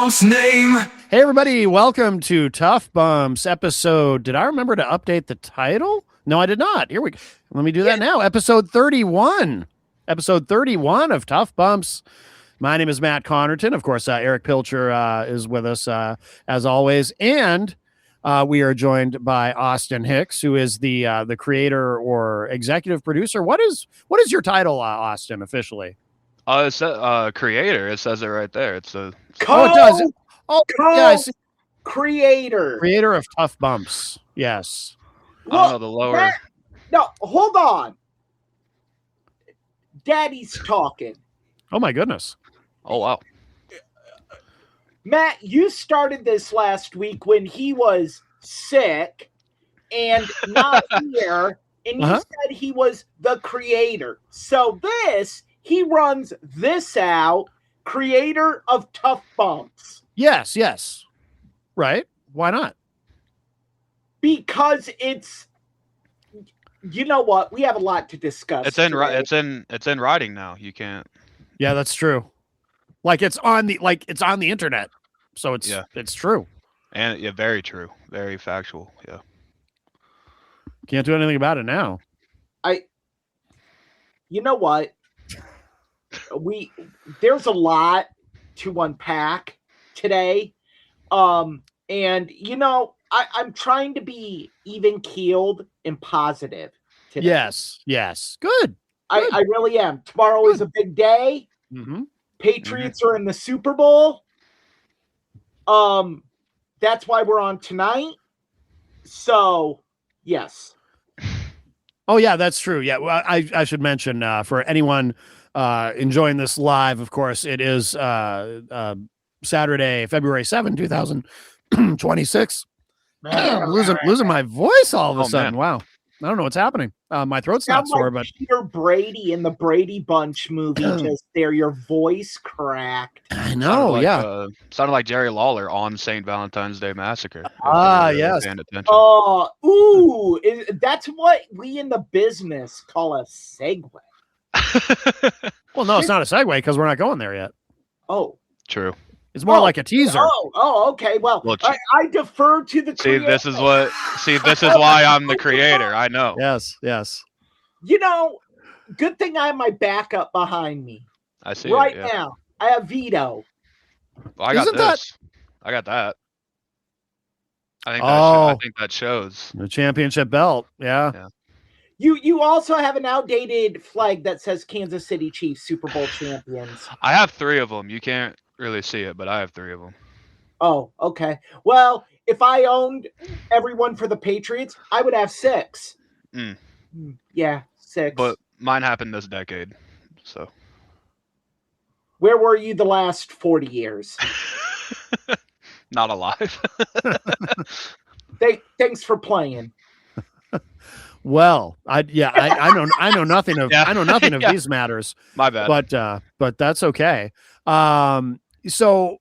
Bump's name. Hey, everybody. Welcome to Tough Bumps episode. Did I remember to update the title? No, I did not. Here we go. Let me do that now. Episode 31. Episode 31 of Tough Bumps. My name is Matt Connerton. Of course, Eric Pilcher is with us as always. And we are joined by Austin Hicks, who is the creator or executive producer. What is your title, Austin, officially? It says creator. It says it right there. It does. Oh, yeah, I see. Creator of Tough Bumps. Yes. I don't know the lower. No, hold on. Daddy's talking. Oh my goodness. Oh wow. Matt, you started this last week when he was sick and not here, and you said he was the creator. So he runs this out, creator of Tough Bumps. Yes. Right. Why not? Because it's, you know what? We have a lot to discuss. It's in writing now. You can't. Yeah, that's true. Like it's on the internet. So it's true. And yeah, very true. Very factual. Yeah. Can't do anything about it now. You know what? There's a lot to unpack today. And you know, I'm trying to be even keeled and positive today. Yes. Good. I really am. Tomorrow is a big day. Mm-hmm. Patriots are in the Super Bowl. That's why we're on tonight. So, yes. Oh yeah, that's true. Yeah, well, I should mention for anyone enjoying this live, of course, it is Saturday, February 7, 2026. Losing my voice all of a sudden. Man. Wow. I don't know what's happening. My throat's not sore, but Peter Brady in the Brady Bunch movie just there, your voice cracked. I know, Sounded like Jerry Lawler on St. Valentine's Day Massacre. Yes. That's what we in the business call a segue. Well, no, it's not a segue because we're not going there yet. Oh, true. It's more like a teaser. Okay. Well, I defer to the creator. This is why I'm the creator. I know. Yes. You know, good thing I have my backup behind me. I see. Now, I have Vito. Well, I got this. I got that. I think that shows the championship belt. Yeah. You also have an outdated flag that says Kansas City Chiefs Super Bowl champions. I have 3 of them. You can't really see it, but I have 3 of them. Oh, okay. Well, if I owned everyone for the Patriots, I would have 6. Yeah, 6. But mine happened this decade, so. Where were you the last 40 years? Not alive. Thanks for playing. Well, I know nothing of these matters. My bad. But that's okay. So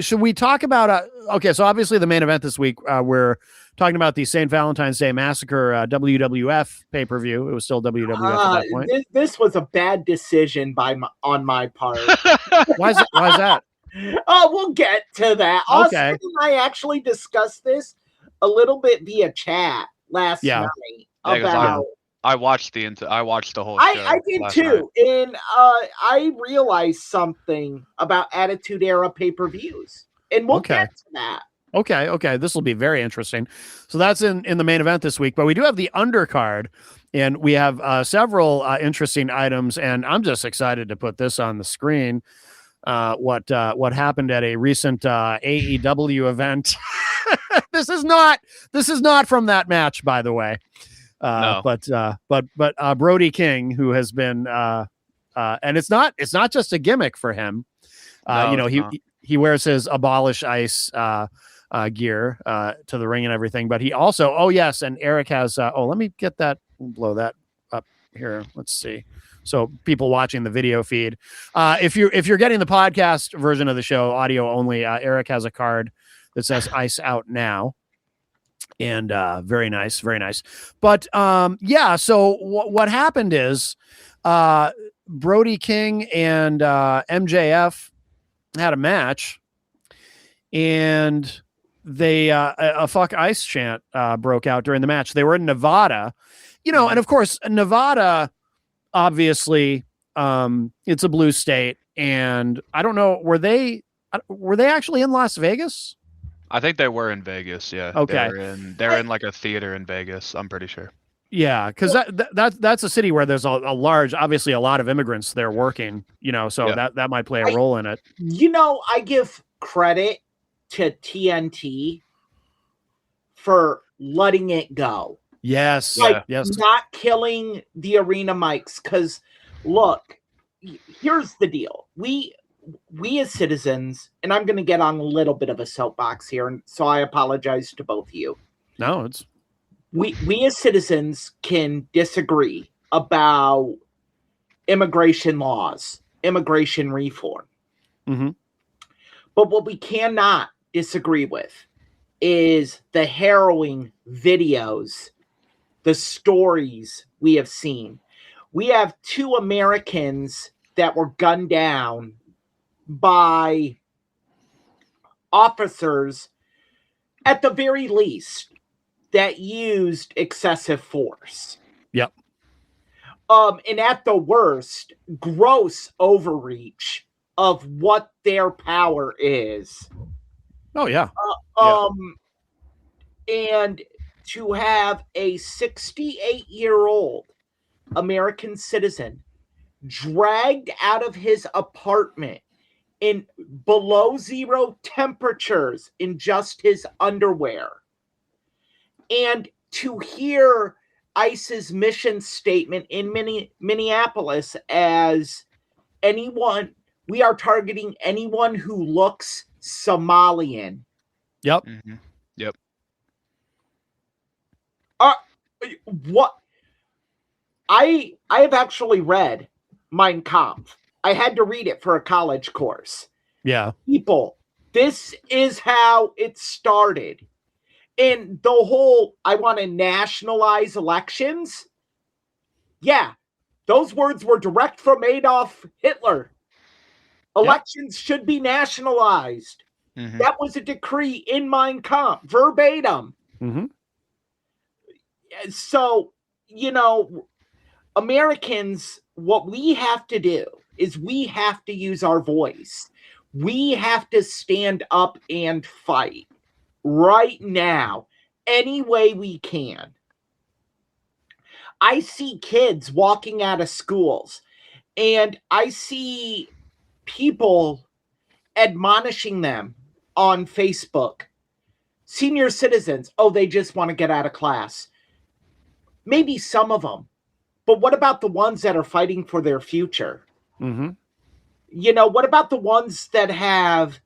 should we talk about so obviously the main event this week, we're talking about the St. Valentine's Day Massacre WWF pay-per-view. It was still WWF at that point. This was a bad decision on my part. Why is that? Oh, we'll get to that. Okay. Austin and I actually discussed this a little bit via chat last night. I watched the whole show. I did too, and I realized something about Attitude Era pay-per-views, and we'll get to that. Okay. This will be very interesting. So that's in the main event this week, but we do have the undercard, and we have several interesting items, and I'm just excited to put this on the screen. What happened at a recent AEW event? This is not from that match, by the way. No. But Brody King, who has been and it's not just a gimmick for him. He wears his Abolish Ice gear to the ring and everything, but he also and Eric has let me get that, blow that up here. Let's see. So people watching the video feed, if you're getting the podcast version of the show, audio only, Eric has a card that says Ice Out Now. And very nice. But so what happened is Brody King and MJF had a match, and they a fuck ice chant broke out during the match. They were in Nevada, and of course Nevada, obviously, it's a blue state, and I don't know, were they actually in Las Vegas? I think they were in Vegas. Yeah. Okay. They're in like a theater in Vegas. I'm pretty sure. Yeah, because that's a city where there's a large, obviously a lot of immigrants there working, so that might play a role in it. I give credit to TNT for letting it go. Yes. Yes. Not killing the arena mics. Because look, here's the deal. We as citizens, and I'm going to get on a little bit of a soapbox here, and so I apologize to both of you. No, it's we as citizens can disagree about immigration laws, immigration reform. Mm-hmm. But what we cannot disagree with is the harrowing videos, the stories we have seen. We have 2 Americans that were gunned down by officers, at the very least, that used excessive force. Yep. And at the worst, gross overreach of what their power is. Oh, yeah. And to have a 68-year-old American citizen dragged out of his apartment in below zero temperatures in just his underwear. And to hear ICE's mission statement in Minneapolis as we are targeting anyone who looks Somalian. Yep. Mm-hmm. Yep. What? I have actually read Mein Kampf. I had to read it for a college course. Yeah. People, this is how it started. And the whole, I want to nationalize elections. Yeah, those words were direct from Adolf Hitler. Elections should be nationalized. Mm-hmm. That was a decree in Mein Kampf, verbatim. Mm-hmm. So, Americans, what we have to do is we have to use our voice. We have to stand up and fight right now, any way we can. I see kids walking out of schools, and I see people admonishing them on Facebook. Senior citizens, they just want to get out of class. Maybe some of them. But what about the ones that are fighting for their future? Mm-hmm. What about the ones that have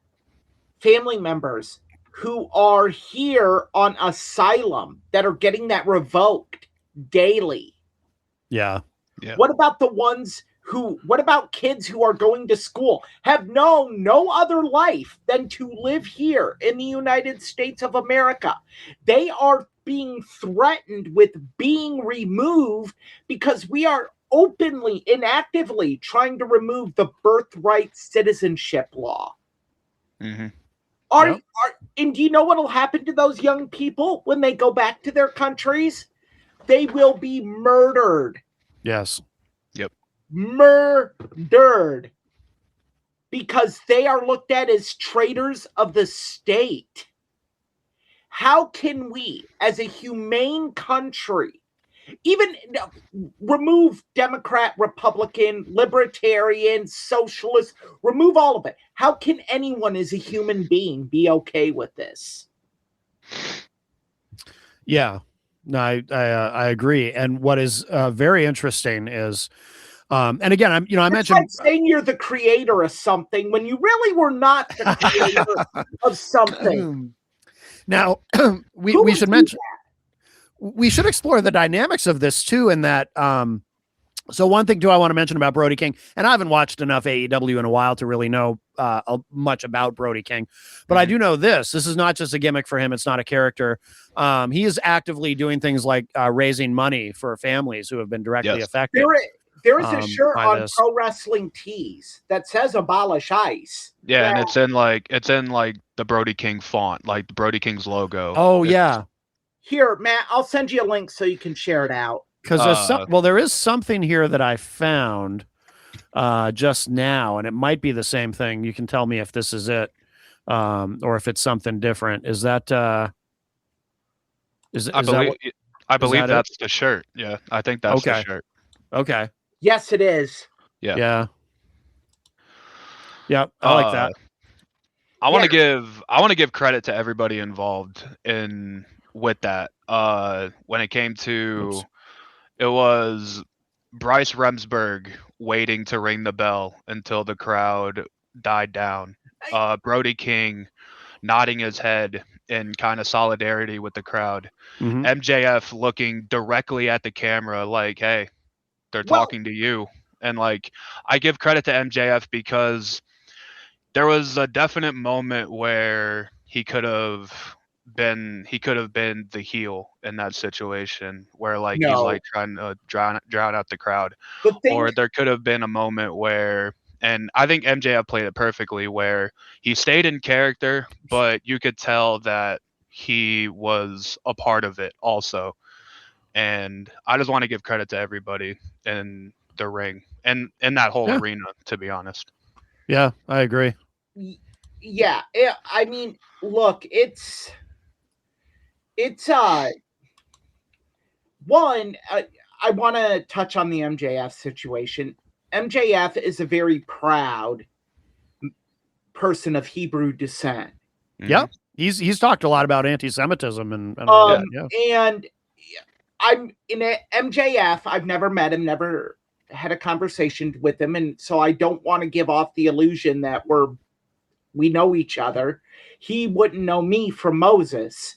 family members who are here on asylum that are getting that revoked daily? Yeah. What about what about kids who are going to school, have known no other life than to live here in the United States of America? They are being threatened with being removed because we are openly and actively trying to remove the birthright citizenship law. Mm-hmm. And do you know what will happen to those young people when they go back to their countries? They will be murdered. Yes. Yep. Murdered. Because they are looked at as traitors of the state. How can we, as a humane country, even remove Democrat, Republican, Libertarian, Socialist, remove all of it? How can anyone as a human being be okay with this? Yeah, no, I agree. And what is very interesting is, and again, I mentioned like saying you're the creator of something when you really were not the creator of something. Now, we should mention, we should explore the dynamics of this too. In that, so one thing too I want to mention about Brody King, and I haven't watched enough AEW in a while to really know much about Brody King, but I do know this is not just a gimmick for him. It's not a character. He is actively doing things like raising money for families who have been directly affected. There is a shirt by on this. Pro Wrestling Tees that says "Abolish ICE." Yeah, and it's in like the Brody King font, like the Brody King's logo. Oh yeah. Here, Matt, I'll send you a link so you can share it out. Because there is something here that I found just now, and it might be the same thing. You can tell me if this is it, or if it's something different. Is that I believe that that's the shirt. Yeah, I think that's the shirt. Okay. Yes, it is. Yeah. Yeah, I like that. I want to give credit to everybody involved with that. When it came to, it was Bryce Remsburg waiting to ring the bell until the crowd died down. Brody King nodding his head in kind of solidarity with the crowd. Mm-hmm. MJF looking directly at the camera like, hey, they're talking to you. And like, I give credit to MJF because there was a definite moment where he could have been the heel in that situation where like he's like trying to drown out the crowd. Or there could have been a moment where, and I think MJF played it perfectly, where he stayed in character, but you could tell that he was a part of it also. And I just want to give credit to everybody in the ring and in that whole arena, to be honest. Yeah, I agree. Yeah, I mean, look, it's one. I want to touch on the MJF situation. MJF is a very proud person of Hebrew descent. Yeah, he's talked a lot about anti-Semitism and all that. Yeah. And I'm in MJF. I've never met him, never had a conversation with him, and so I don't want to give off the illusion that we know each other. He wouldn't know me from Moses.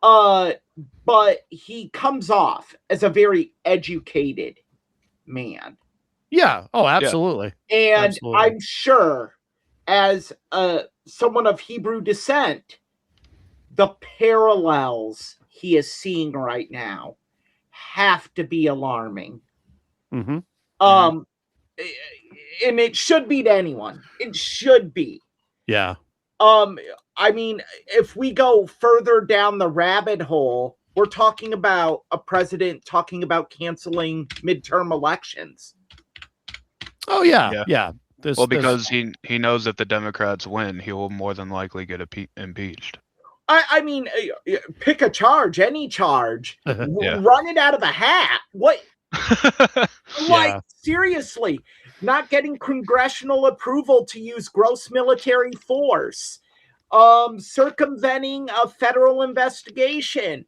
But he comes off as a very educated man. Yeah. Oh, absolutely. Yeah. And I'm sure as someone of Hebrew descent, the parallels he is seeing right now have to be alarming. Mm-hmm. And it should be to anyone. It should be. Yeah. I mean, if we go further down the rabbit hole, we're talking about a president talking about canceling midterm elections. Oh yeah. Because he knows if the Democrats win, he will more than likely get impeached. I mean, pick a charge, any charge, run it out of a hat. What? Like, seriously, not getting congressional approval to use gross military force, circumventing a federal investigation,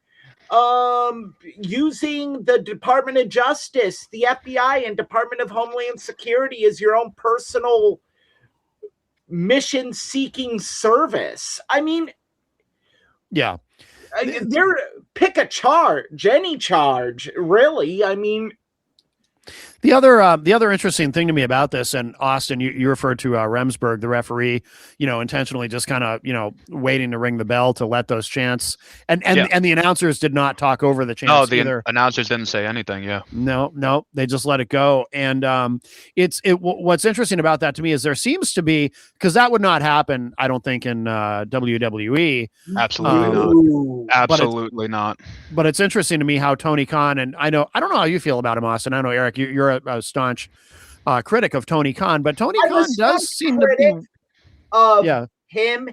using the Department of Justice, the FBI, and Department of Homeland Security as your own personal mission-seeking service. I mean, pick a charge, any charge, really. I mean, the other interesting thing to me about this, and Austin, you referred to Remsburg, the referee, intentionally just kind of, waiting to ring the bell to let those chants, and the announcers did not talk over the chants. No, the either. Announcers didn't say anything. Yeah. No, they just let it go. And what's interesting about that to me is there seems to be, because that would not happen, I don't think, in WWE. Absolutely not. Absolutely not. But it's interesting to me how Tony Khan, and I don't know how you feel about him, Austin. I know, Eric, you're a staunch critic of Tony Khan, but Tony Khan does seem to be of him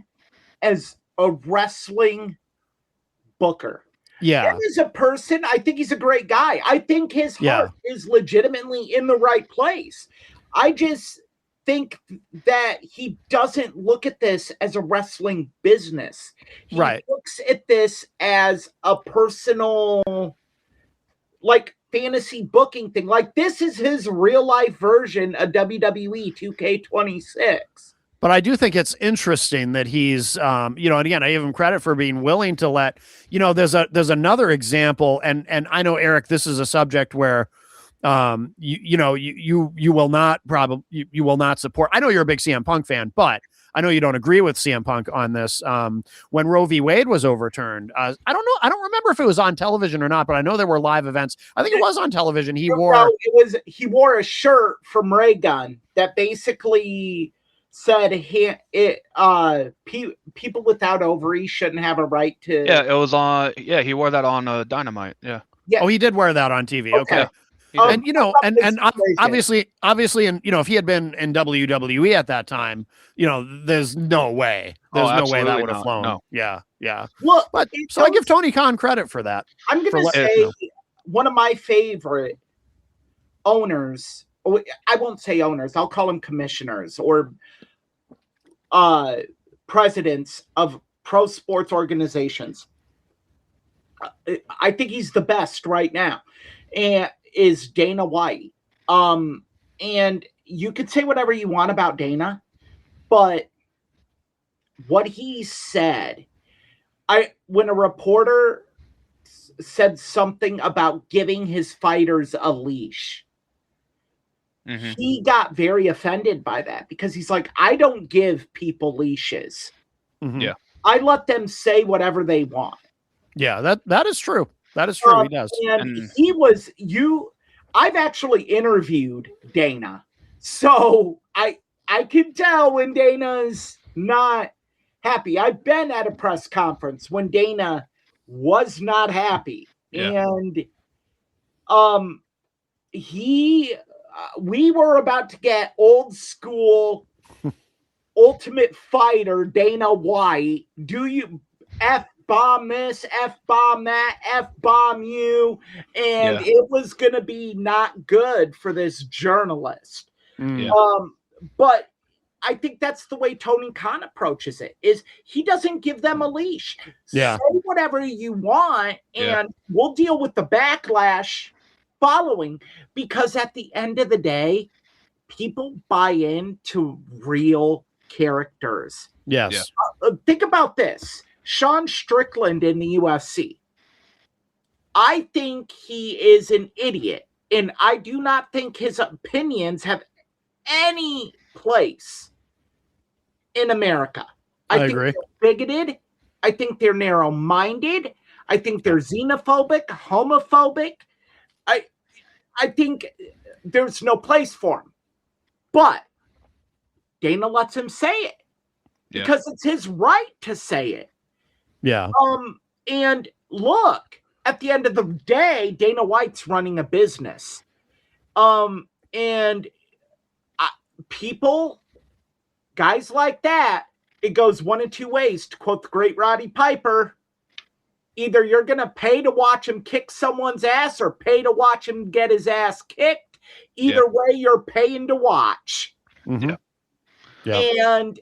as a wrestling booker. Yeah. Him as a person, I think he's a great guy. I think his heart is legitimately in the right place. I just think that he doesn't look at this as a wrestling business. He looks at this as a personal, like, fantasy booking thing. Like, this is his real life version of WWE 2K26. But I do think it's interesting that he's, and again, I give him credit for being willing to let, there's another example, and I know, Eric, this is a subject where, you will not support. I know you're a big CM Punk fan, but I know you don't agree with CM Punk on this. When Roe v. Wade was overturned, I don't know. I don't remember if it was on television or not, but I know there were live events. I think it was on television. He wore a shirt from Ray Gun that basically said people without ovaries shouldn't have a right to. Yeah, it was on. Yeah, he wore that on Dynamite. Yeah. Oh, he did wear that on TV. Okay. And and obviously, and if he had been in WWE at that time, there's no way, no way that would have flown. No. Yeah. Well, but so I give Tony Khan credit for that. I'm going to say one of my favorite owners. I won't say owners. I'll call them commissioners or presidents of pro sports organizations. I think he's the best right now, and is Dana White. And you could say whatever you want about Dana, but what he said, when a reporter said something about giving his fighters a leash, he got very offended by that because he's like, I don't give people leashes. Yeah. I let them say whatever they want. Yeah, that is true. That is true. He does. And I've actually interviewed Dana. So I can tell when Dana's not happy. I've been at a press conference when Dana was not happy. Yeah. And we were about to get old school Ultimate Fighter Dana White. Do you F-bomb this, F-bomb that, F-bomb you, and it was going to be not good for this journalist. Yeah. But I think that's the way Tony Khan approaches it, is he doesn't give them a leash. Yeah. Say whatever you want, and we'll deal with the backlash following, because at the end of the day, people buy into real characters. Yes. Think about this. Sean Strickland in the UFC. I think he is an idiot, and I do not think his opinions have any place in America. I think agree. They're bigoted. I think they're narrow-minded. I think they're xenophobic, homophobic. I think there's no place for him. But Dana lets him say it because it's his right to say it. Yeah. And look, at the end of the day, Dana White's running a business. And people, guys like that, it goes one of two ways, to quote the great Roddy Piper. Either you're going to pay to watch him kick someone's ass or pay to watch him get his ass kicked. Either way, you're paying to watch. Mm-hmm. Yeah. And,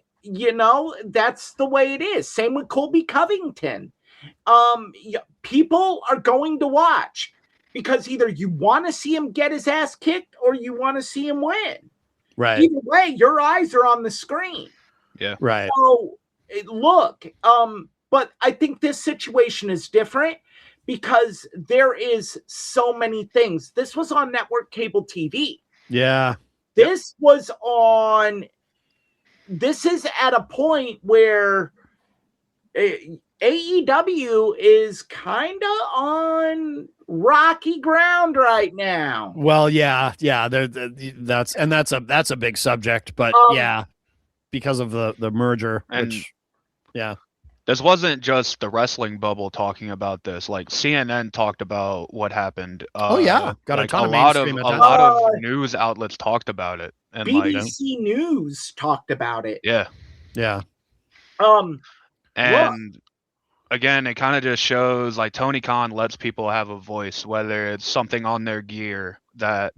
that's the way it is. Same with Colby Covington. People are going to watch because either you want to see him get his ass kicked or you want to see him win. Right. Either way, your eyes are on the screen. Yeah. Right. So, look, but I think this situation is different because there is so many things. This was on network cable TV. Yeah. This is at a point where AEW is kind of on rocky ground right now. Well, yeah. That's a big subject, but because of the merger, this wasn't just the wrestling bubble talking about this. Like CNN talked about what happened. Got a ton of mainstream a lot of news outlets talked about it, and BBC News talked about it. Yeah. And again, it kind of just shows like Tony Khan lets people have a voice, whether it's something on their gear that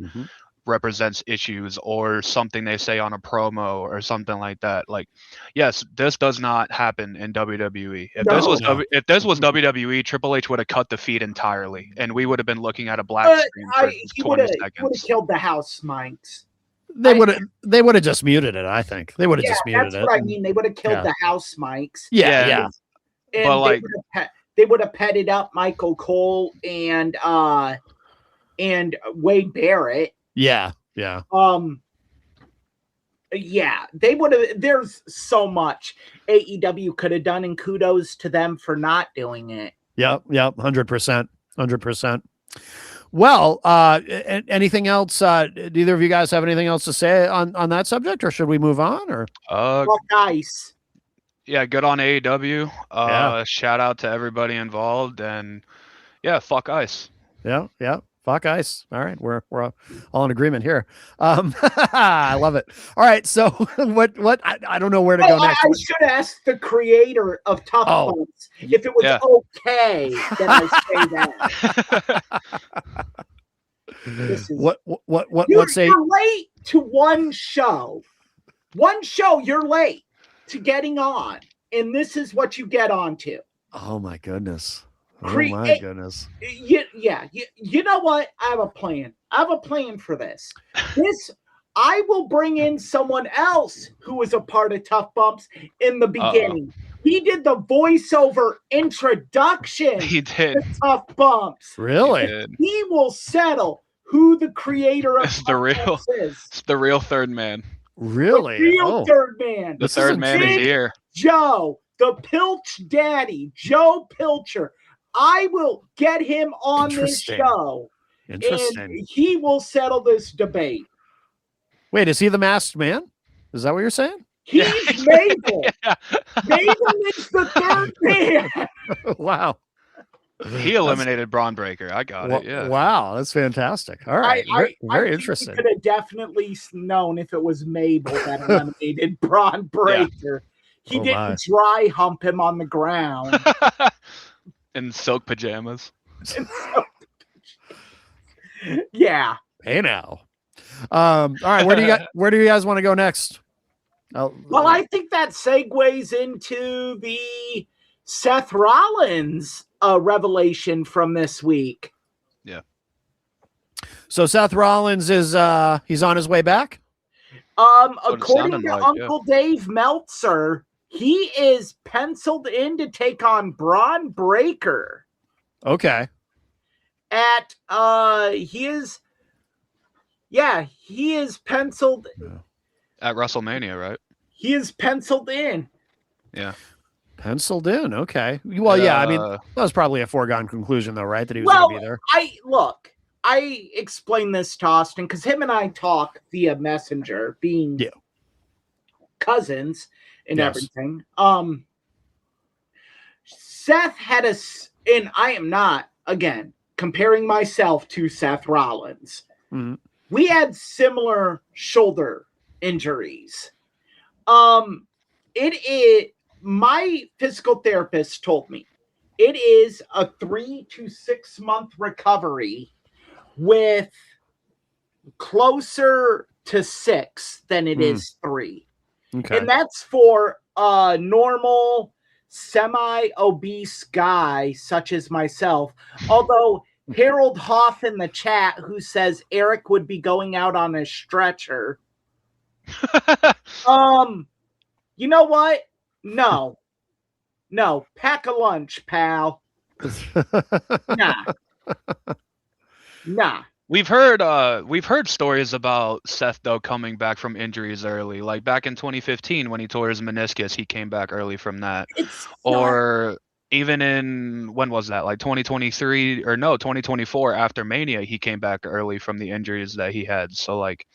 represents issues or something they say on a promo or something like that. Like, yes, this does not happen in WWE. If this was WWE, Triple H would have cut the feed entirely, and we would have been looking at a black screen for 20 seconds. He would have killed the house mics. They would have just muted it. I think they would have just muted it. That's what I mean. They would have killed the house mics. Yeah. And but they would have petted up Michael Cole and Wade Barrett. Yeah. Yeah, they would have. There's so much AEW could have done, and kudos to them for not doing it. Yep, 100%, 100%. Well, anything else? Do either of you guys have anything else to say on that subject, or should we move on? Or Nice. Yeah, good on AEW. Shout out to everybody involved, and yeah, fuck ice. Yeah, fuck ice. All right, we're all in agreement here. I love it. All right, so what? I don't know where to go next. I should ask the creator of Tough Bumps if it was okay that I say that. What say? You're late to one show. One show, you're late to getting on, and this is what you get onto. Oh my goodness. My goodness. You know what? I have a plan. I have a plan for this. I will bring in someone else who was a part of Tough Bumps in the beginning. He did the voiceover introduction. He did. To Tough Bumps. Really? He will settle who the creator of Tough Bumps is. It's the real third man. Really? The real third man. The third man is here. Joe, the Pilch Daddy, Joe Pilcher. I will get him on this show. Interesting. And he will settle this debate. Wait, is he the masked man? Is that what you're saying? He's Mabel. Yeah. Mabel is the third man. Wow. He eliminated Braun Breaker. I got it. Yeah. Wow, that's fantastic. All right. Very interesting. I could have definitely known if it was Mabel that eliminated Braun Breaker. He didn't dry hump him on the ground. In silk pajamas. Yeah. Hey now. All right. Where do you guys want to go next? Well, I think that segues into the Seth Rollins revelation from this week. Yeah. So Seth Rollins is he's on his way back? According to Uncle Dave Meltzer, he is penciled in to take on Braun Breaker. Okay. He is penciled at WrestleMania, right? He is penciled in. Yeah. Penciled in. Okay. Well, yeah. I mean, that was probably a foregone conclusion, though, right? That he was going to be there. I explained this to Austin because him and I talk via Messenger, being cousins and everything. Seth had and I am not, again, comparing myself to Seth Rollins. Mm-hmm. We had similar shoulder injuries. My physical therapist told me it is a 3 to 6 month recovery, with closer to 6 than it is 3. Okay. And that's for a normal semi-obese guy such as myself. Although Harold Hoff in the chat, who says Eric would be going out on a stretcher. You know what? No, pack a lunch, pal. Nah. We've heard stories about Seth though coming back from injuries early. Like back in 2015 when he tore his meniscus, he came back early from that. Or even in, when was that? Like 2024 after Mania, he came back early from the injuries that he had. So like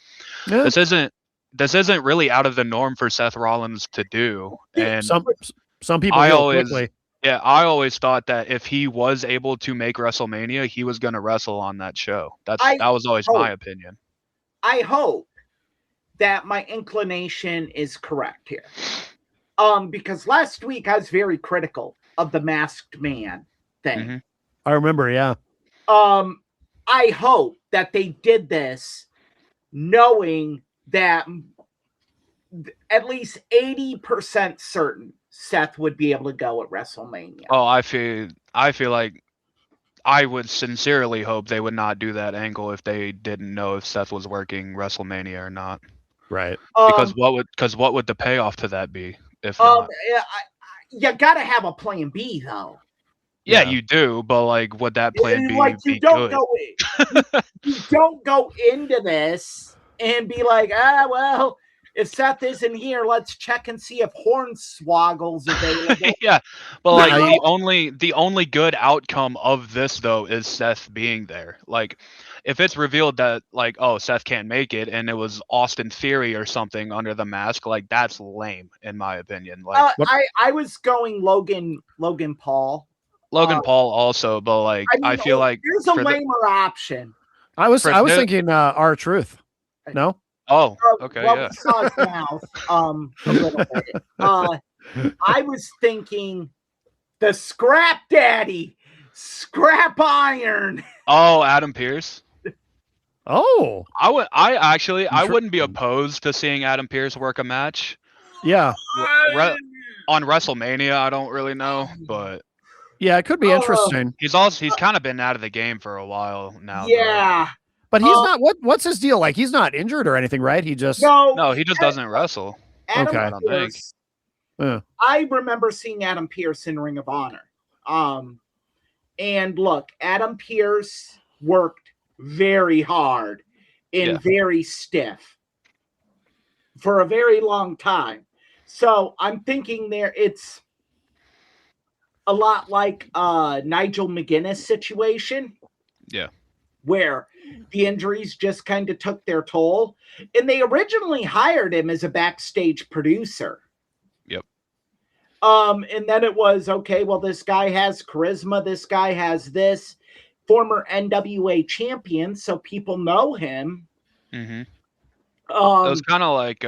this isn't really out of the norm for Seth Rollins to do. And some people quickly. Yeah, I always thought that if he was able to make WrestleMania, he was going to wrestle on that show. That was always my opinion. I hope that my inclination is correct here. Because last week I was very critical of the masked man thing. Mm-hmm. I remember, yeah. I hope that they did this knowing that at least 80% certain Seth would be able to go at WrestleMania. Oh, I feel like I would sincerely hope they would not do that angle if they didn't know if Seth was working WrestleMania or not. Right. Because what would the payoff to that be if not? You gotta have a plan B though. Yeah, you do, but like would that plan B be good? You don't go into this and be like, if Seth isn't here, let's check and see if Hornswoggle's available. Yeah, but like No. the only good outcome of this though is Seth being there. Like, if it's revealed that like, oh, Seth can't make it and it was Austin Theory or something under the mask, like that's lame in my opinion. Like, I was going Logan Paul. Logan Paul also, but like I feel like there's a lamer option. I was thinking R-Truth. No. Oh, okay, well, yeah. we saw his mouth a little bit. I was thinking the Scrap Daddy, Scrap Iron. Oh, Adam Pearce. Oh, I wouldn't be opposed to seeing Adam Pearce work a match. Yeah. On WrestleMania, I don't really know, but yeah, it could be interesting. He's kind of been out of the game for a while now. Yeah. Though. But he's not. What's his deal? Like, he's not injured or anything, right? He just he just doesn't wrestle. Adam Pearce, I remember seeing Adam Pearce in Ring of Honor. And look, Adam Pearce worked very hard and very stiff for a very long time. So I'm thinking it's a lot like Nigel McGuinness situation. Yeah. Where the injuries just kind of took their toll. And they originally hired him as a backstage producer. Yep. And then it was, okay, well, this guy has charisma. This guy has this. Former NWA champion, so people know him. Mm-hmm. It's kind of like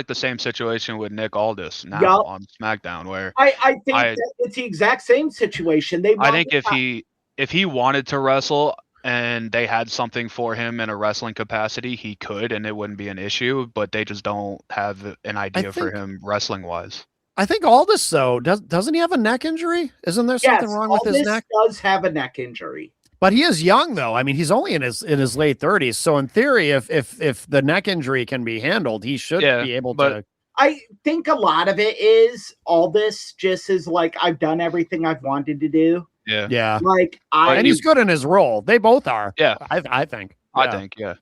the same situation with Nick Aldis now on SmackDown, where I think it's the exact same situation. I think if he wanted to wrestle and they had something for him in a wrestling capacity, he could, and it wouldn't be an issue. But they just don't have an idea for him wrestling wise. I think Aldis though doesn't he have a neck injury? Isn't there something wrong with his neck? Does have a neck injury. But he is young though. I mean, he's only in his late 30s. So in theory, if the neck injury can be handled, he should be able to. I think a lot of it is Aldis just is like, I've done everything I've wanted to do. Yeah. Yeah. Like and he's good in his role. They both are. Yeah. I think. I think, yeah.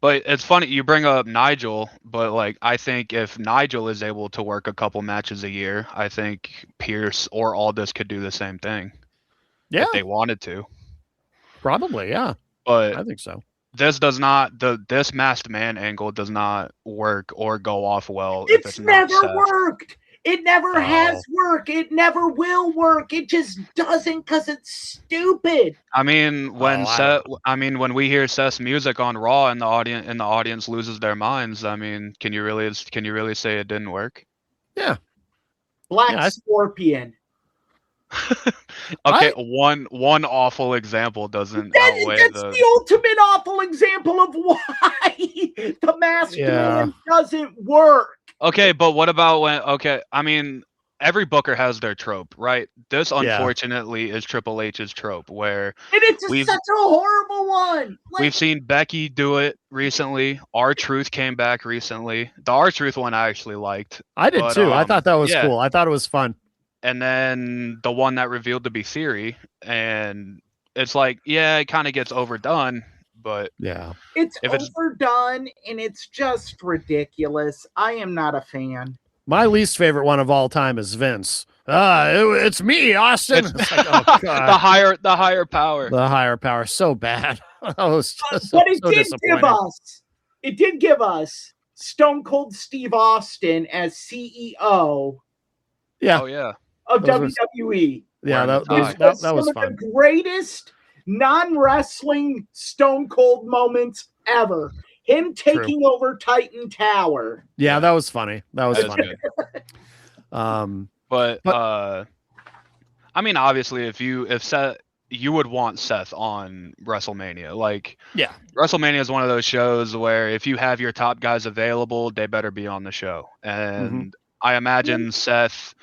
But it's funny you bring up Nigel, but like I think if Nigel is able to work a couple matches a year, I think Pierce or Aldis could do the same thing. Yeah. If they wanted to. Probably, yeah. But I think so. This does not this masked man angle does not work or go off well. It's never worked. It never has worked. It never will work. It just doesn't because it's stupid. I mean, when we hear Seth's music on Raw and the audience loses their minds, I mean, can you really say it didn't work? Yeah. Black Scorpion. Okay, one awful example doesn't outweigh that's the ultimate awful example of why the masked man doesn't work. Okay, but what about I mean, every booker has their trope, right? This unfortunately is Triple H's trope where and it's such a horrible one. We've seen Becky do it recently. R-Truth came back recently. The R-Truth one I actually liked. I did too. I thought that was cool. I thought it was fun. And then the one that revealed to be Theory, and it's like, it kind of gets overdone. But it's overdone and it's just ridiculous. I am not a fan. My least favorite one of all time is Vince. It's me, Austin. It's like, oh, God. the higher power. The higher power. So bad. But it did give us Stone Cold Steve Austin as CEO. Yeah. Oh yeah. Of WWE. Yeah, that was fun. The greatest non-wrestling Stone Cold moments ever. Him taking over Titan Tower. Yeah, that was funny. That was funny. But I mean, obviously, if Seth, you would want Seth on WrestleMania. Like, WrestleMania is one of those shows where if you have your top guys available, they better be on the show. And I imagine Seth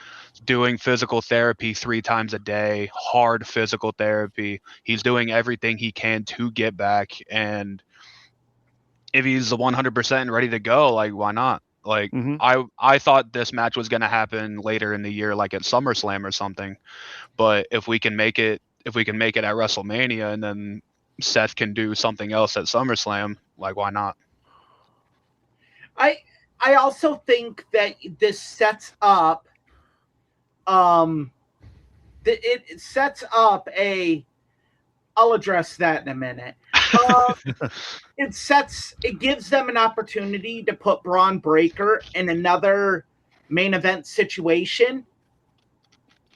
doing physical therapy 3 times a day, hard physical therapy. He's doing everything he can to get back. And if he's 100% ready to go, like, why not? Like, I thought this match was going to happen later in the year, like at SummerSlam or something. But if we can make it at WrestleMania and then Seth can do something else at SummerSlam, like, why not? I also think that this sets up it sets up a I'll address that in a minute. It gives them an opportunity to put Braun Breaker in another main event situation.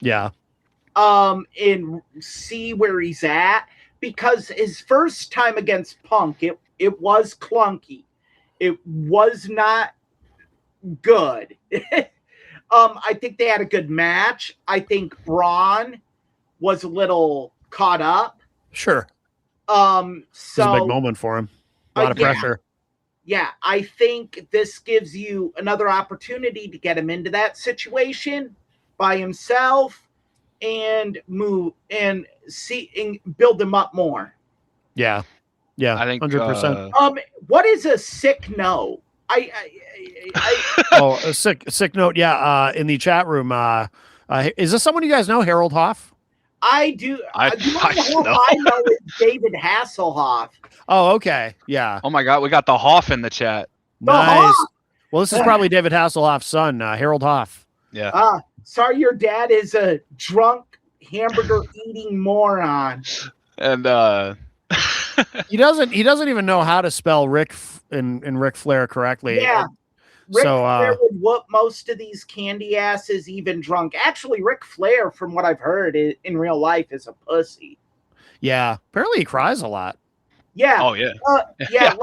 Yeah. And see where he's at, because his first time against Punk, it was clunky. It was not good. I think they had a good match. I think Braun was a little caught up. Sure. So it was a big moment for him. A lot of pressure. Yeah, I think this gives you another opportunity to get him into that situation by himself and move and see and build him up more. Yeah. Yeah. I think 100%. What is a sick no? Oh, a sick note. Yeah. In the chat room. Is this someone you guys know? Harold Hoff? I do. I know is David Hasselhoff. Oh, okay. Yeah. Oh my God, we got the Hoff in the chat. Nice. Well, this is probably David Hasselhoff's son, Harold Hoff. Yeah. Sorry, your dad is a drunk hamburger eating moron. And he doesn't even know how to spell Rick and Ric Flair correctly. Yeah. Ric Flair would whoop most of these candy asses even drunk. Actually, Ric Flair, from what I've heard, in real life is a pussy. Yeah. Apparently he cries a lot. Yeah. Oh yeah. Yeah.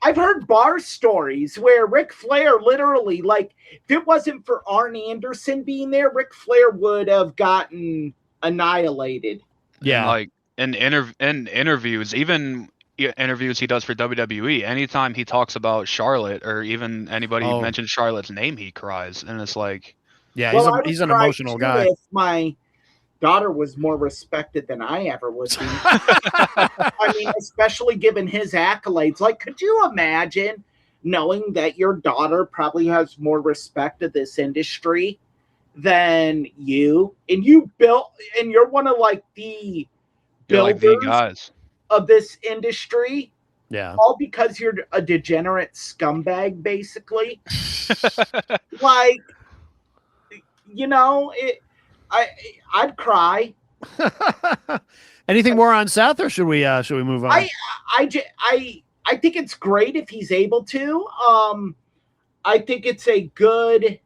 I've heard bar stories where Ric Flair literally, like, if it wasn't for Arn Anderson being there, Ric Flair would have gotten annihilated. Yeah. And like in interviews, even interviews he does for WWE, anytime he talks about Charlotte or even anybody mentions Charlotte's name, he cries, and it's like, yeah, he's an emotional guy. If my daughter was more respected than I ever would be. I mean, especially given his accolades. Like, could you imagine knowing that your daughter probably has more respect of this industry than you, and you're one of like the builders guys of this industry? Yeah. All because you're a degenerate scumbag, basically. Like, you know, I'd cry. Anything more on Seth, or should we move on? I think it's great if he's able to. I think it's a good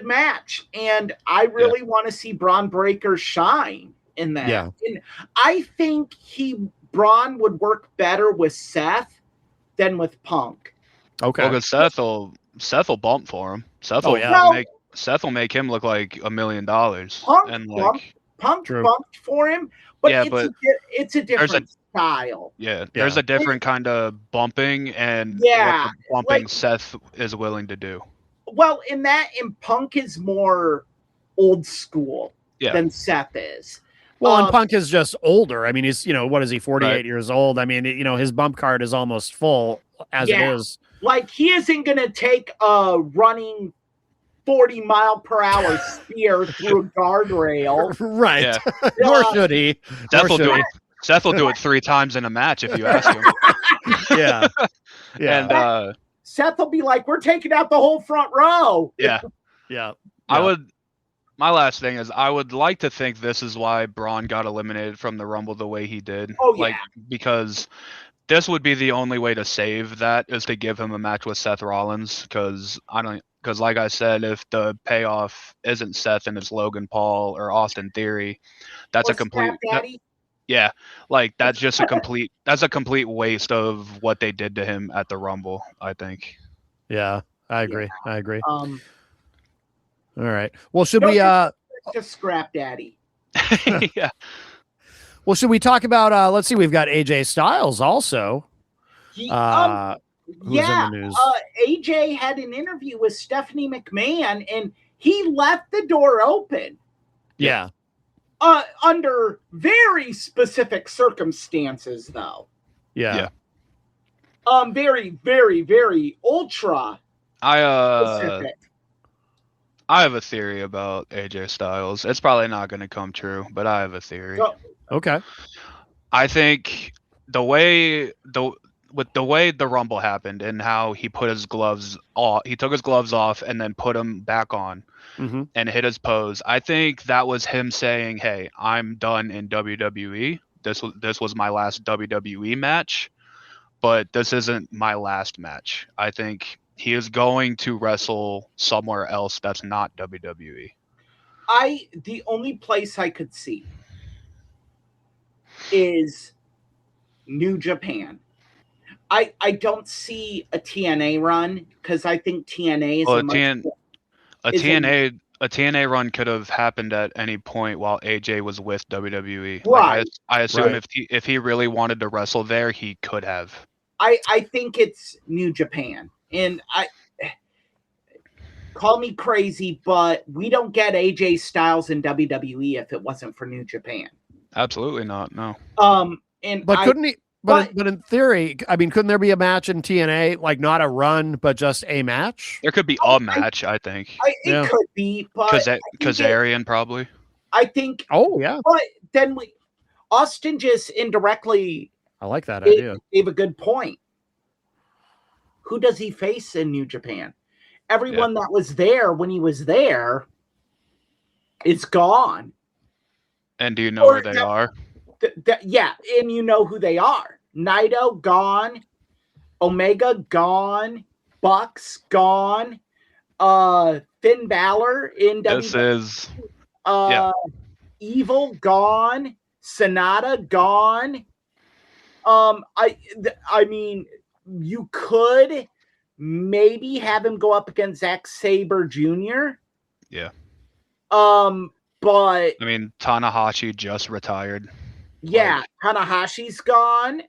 match, and I really want to see Braun Breaker shine in that. Yeah. And I think Braun would work better with Seth than with Punk. Okay. Well, because Seth will bump for him. Seth will make him look like $1 million. Punk bumped for him, but it's a different style. Yeah, there's a different kind of bumping, and what the bumping Seth is willing to do. Well, in Punk is more old school than Seth is. Well, and Punk is just older. I mean, he's, what is he, 48 years old? I mean, his bump card is almost full as it is. Like, he isn't going to take a running 40-mile-per-hour spear through a guardrail. Right. Yeah. Nor should he. Seth will do it 3 times in a match if you ask him. Yeah. And Seth will be like, we're taking out the whole front row. Yeah. Yeah. My last thing is, I would like to think this is why Braun got eliminated from the Rumble the way he did. Oh, yeah. Because this would be the only way to save that, is to give him a match with Seth Rollins. Because like I said, if the payoff isn't Seth and it's Logan Paul or Austin Theory, that's a complete that's a complete waste of what they did to him at the Rumble, I think. Yeah, I agree. Yeah. I agree. All right. Well, should we just scrap Daddy? Yeah. Well, should we talk about let's see, we've got AJ Styles also. Who's in the news? AJ had an interview with Stephanie McMahon, and he left the door open. Yeah. Under very specific circumstances, though. Yeah. Very, very, very ultra specific. I have a theory about AJ Styles. It's probably not going to come true, but I have a theory. Okay. I think the way with the way the Rumble happened and how he put his gloves off, he took his gloves off and then put them back on and hit his pose. I think that was him saying, "Hey, I'm done in WWE. This was my last WWE match, but this isn't my last match. I think he is going to wrestle somewhere else that's not WWE." The only place I could see is New Japan. I don't see a TNA run because I think TNA is a TNA run could have happened at any point while AJ was with WWE. Right. Like I assume if he really wanted to wrestle there, he could have. I think it's New Japan, and I call me crazy, but we don't get AJ Styles in WWE if it wasn't for New Japan. Absolutely not. No. Couldn't he? But in theory, I mean, couldn't there be a match in TNA, like not a run, but just a match? There could be a match, I think. It could be, but Kazarian probably. I think. Oh yeah. But then Austin just indirectly. I like that idea. Gave a good point. Who does he face in New Japan? Everyone that was there when he was there is gone. And do you know where they are? Yeah, and you know who they are. Naito gone, Omega gone, Bucks gone, Finn Balor in WWE. Evil gone, Sonata gone. I mean, you could maybe have him go up against Zack Sabre Jr. Yeah. But I mean, Tanahashi just retired. Yeah, Tanahashi's gone.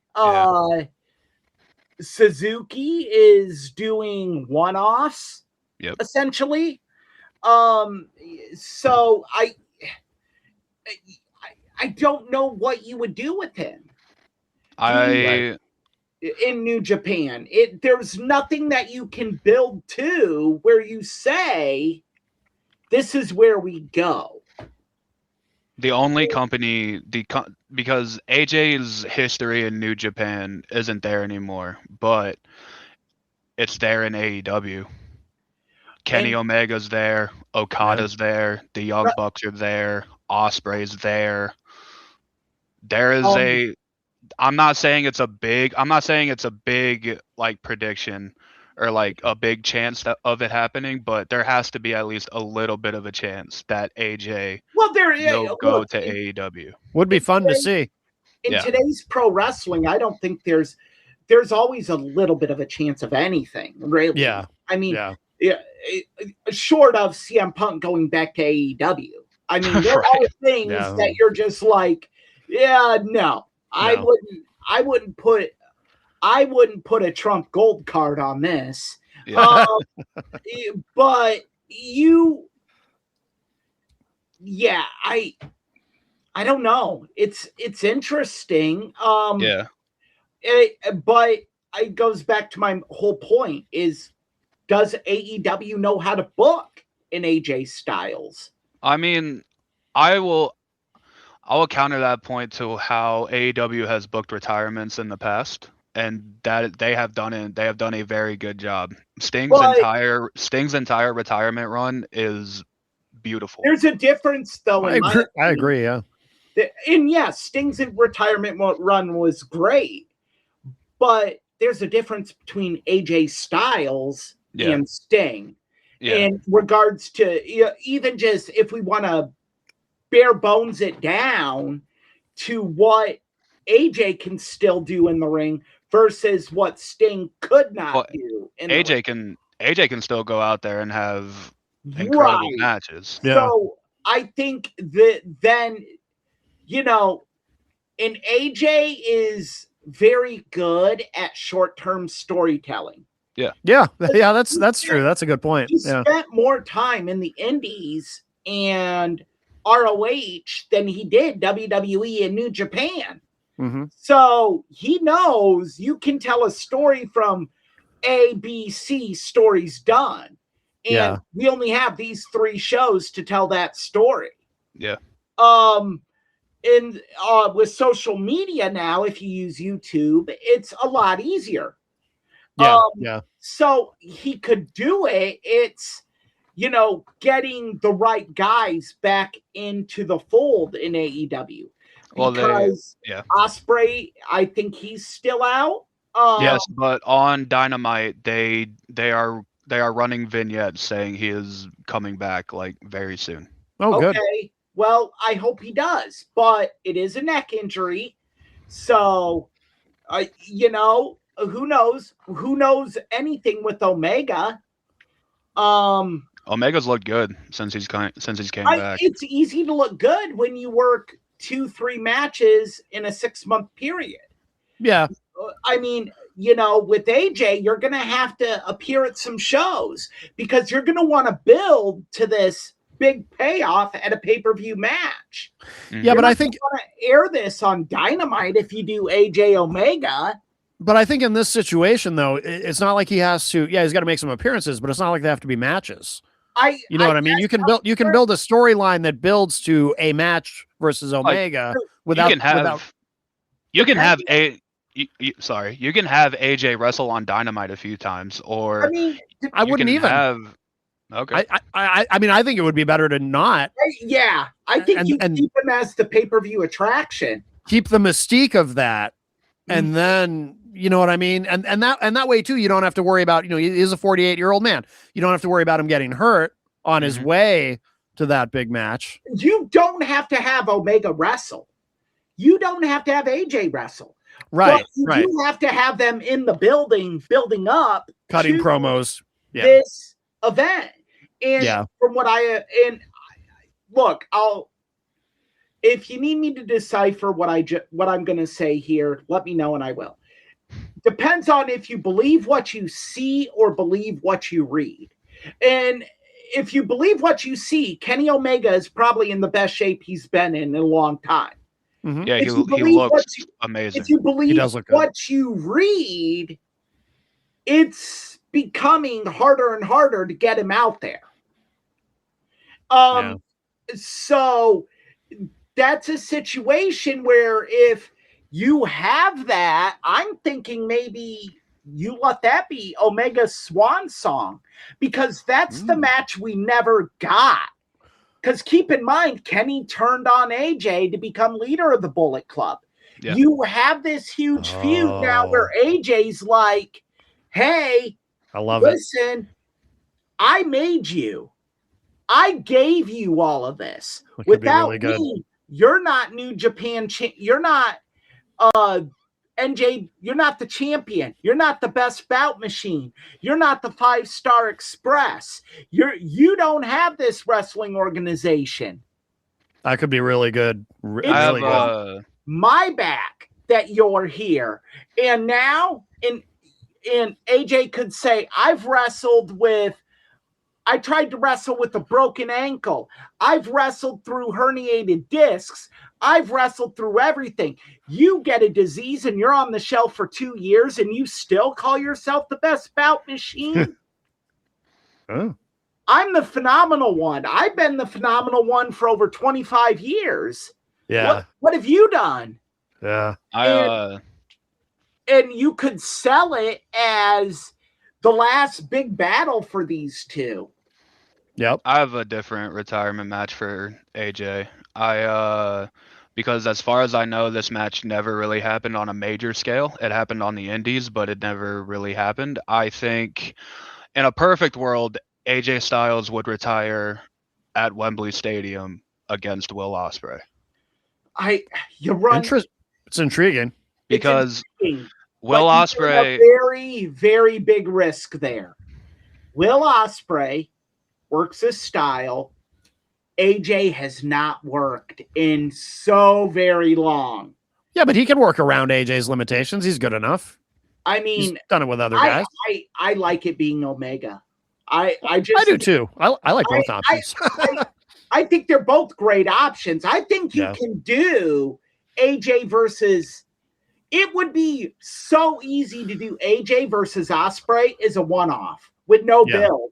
Suzuki is doing one-offs, essentially. So I don't know what you would do with him. In New Japan, there's nothing that you can build to where you say, this is where we go. The only company, because AJ's history in New Japan isn't there anymore, but it's there in AEW. Kenny Omega's there, Okada's there, the Young Bucks are there, Ospreay's there. There is I'm not saying it's a big like prediction or like a big chance of it happening, but there has to be at least a little bit of a chance that AJ will go to AEW. Would be fun to see. In today's pro wrestling, I don't think there's always a little bit of a chance of anything, really. Yeah. I mean, short of CM Punk going back to AEW. I mean, there are things that you're just like, no. I wouldn't put a Trump gold card on this. Yeah. But I don't know. It's interesting. Yeah. But it goes back to my whole point is, does AEW know how to book an AJ Styles? I mean, I will counter that point to how AEW has booked retirements in the past, and that they have done a very good job. Sting's entire retirement run is beautiful. There's a difference, though. I agree. Yeah. And yes, Sting's retirement run was great, but there's a difference between AJ Styles and Sting in regards to even just if we want to bare bones it down to what AJ can still do in the ring versus what Sting could not do. AJ can still go out there and have incredible matches. Yeah. So I think that then, and AJ is very good at short-term storytelling. Yeah, that's true. That's a good point. He spent more time in the Indies and ROH than he did WWE and New Japan. Mm-hmm. So he knows you can tell a story from A, B, C, stories done. And we only have these 3 shows to tell that story. Yeah. with social media now, if you use YouTube, it's a lot easier. Yeah. So he could do it. It's, getting the right guys back into the fold in AEW. Because Ospreay, I think he's still out. Yes, but on Dynamite, they are running vignettes saying he is coming back like very soon. Oh, good. Okay. Well, I hope he does, but it is a neck injury, so who knows? Who knows anything with Omega? Omega's looked good since he's came back. It's easy to look good when you work 2-3 matches in a 6-month period. Yeah. I mean, with AJ, you're going to have to appear at some shows because you're going to want to build to this big payoff at a pay-per-view match. Mm-hmm. Yeah, but I think you want to air this on Dynamite if you do AJ Omega. But I think in this situation, though, it's not like he has to. Yeah, he's got to make some appearances, but it's not like they have to be matches. You know what I mean? You can build a storyline that builds to a match versus Omega without. You can have AJ wrestle on Dynamite a few times, or I wouldn't even have. Okay. I mean, I think it would be better to not. Yeah, I think you keep him as the pay-per-view attraction. Keep the mystique of that, and then you know what I mean, and that way too, you don't have to worry about. He is a 48-year-old man. You don't have to worry about him getting hurt on his way to that big match. You don't have to have Omega wrestle. You don't have to have AJ wrestle. Right. But you do have to have them in the building, building up, cutting promos. Yeah. This event. And from what look, if you need me to decipher what I'm going to say here, let me know and I will. Depends on if you believe what you see or believe what you read. And if you believe what you see, Kenny Omega is probably in the best shape he's been in a long time. Mm-hmm. Yeah, he looks amazing. If you believe what you read, it's becoming harder and harder to get him out there. So that's a situation where if you have that, I'm thinking maybe you let that be Omega's swan song, because that's the match we never got. Because keep in mind, Kenny turned on AJ to become leader of the Bullet Club. Yeah. You have this huge feud now where AJ's like, hey, listen, I made you. I gave you all of this. Without me, you're not New Japan. You're not NJ. You're not the champion. You're not the best bout machine. You're not the 5-Star Express. You don't have this wrestling organization. That could be really good. Really good. My back that you're here. And now, and AJ could say, I tried to wrestle with a broken ankle. I've wrestled through herniated discs. I've wrestled through everything. You get a disease and you're on the shelf for 2 years and you still call yourself the best bout machine? I'm the phenomenal one. I've been the phenomenal one for over 25 years. Yeah. What have you done? Yeah. And you could sell it as the last big battle for these two. Yep. I have a different retirement match for AJ. Because as far as I know, this match never really happened on a major scale. It happened on the indies, but it never really happened. I think in a perfect world, AJ Styles would retire at Wembley Stadium against Will Ospreay. It's intriguing. Because Will Ospreay, a very, very big risk there. Will Ospreay works his style. AJ has not worked in so very long. Yeah, but he can work around AJ's limitations. He's good enough. I mean, he's done it with other guys. I like it being Omega. I do too. I like both options. I think they're both great options. I think you can do AJ versus. It would be so easy to do AJ versus Ospreay as a one-off with no build.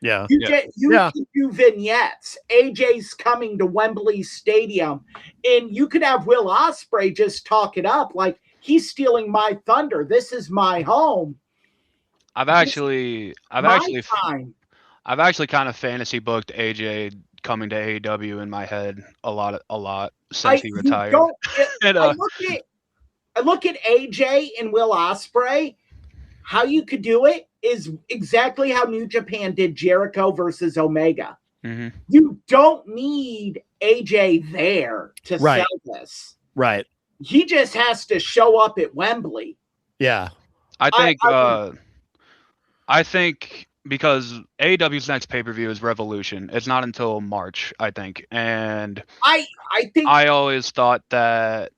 Yeah. You can do vignettes. AJ's coming to Wembley Stadium, and you could have Will Ospreay just talk it up like he's stealing my thunder. This is my home. I've actually time. I've actually kind of fantasy booked AJ coming to AEW in my head a lot since he retired. I look at AJ and Will Ospreay. How you could do it is exactly how New Japan did Jericho versus Omega. Mm-hmm. You don't need AJ there to sell this. Right. He just has to show up at Wembley. Yeah. I think because AEW's next pay-per-view is Revolution. It's not until March, I think. And I think I always thought that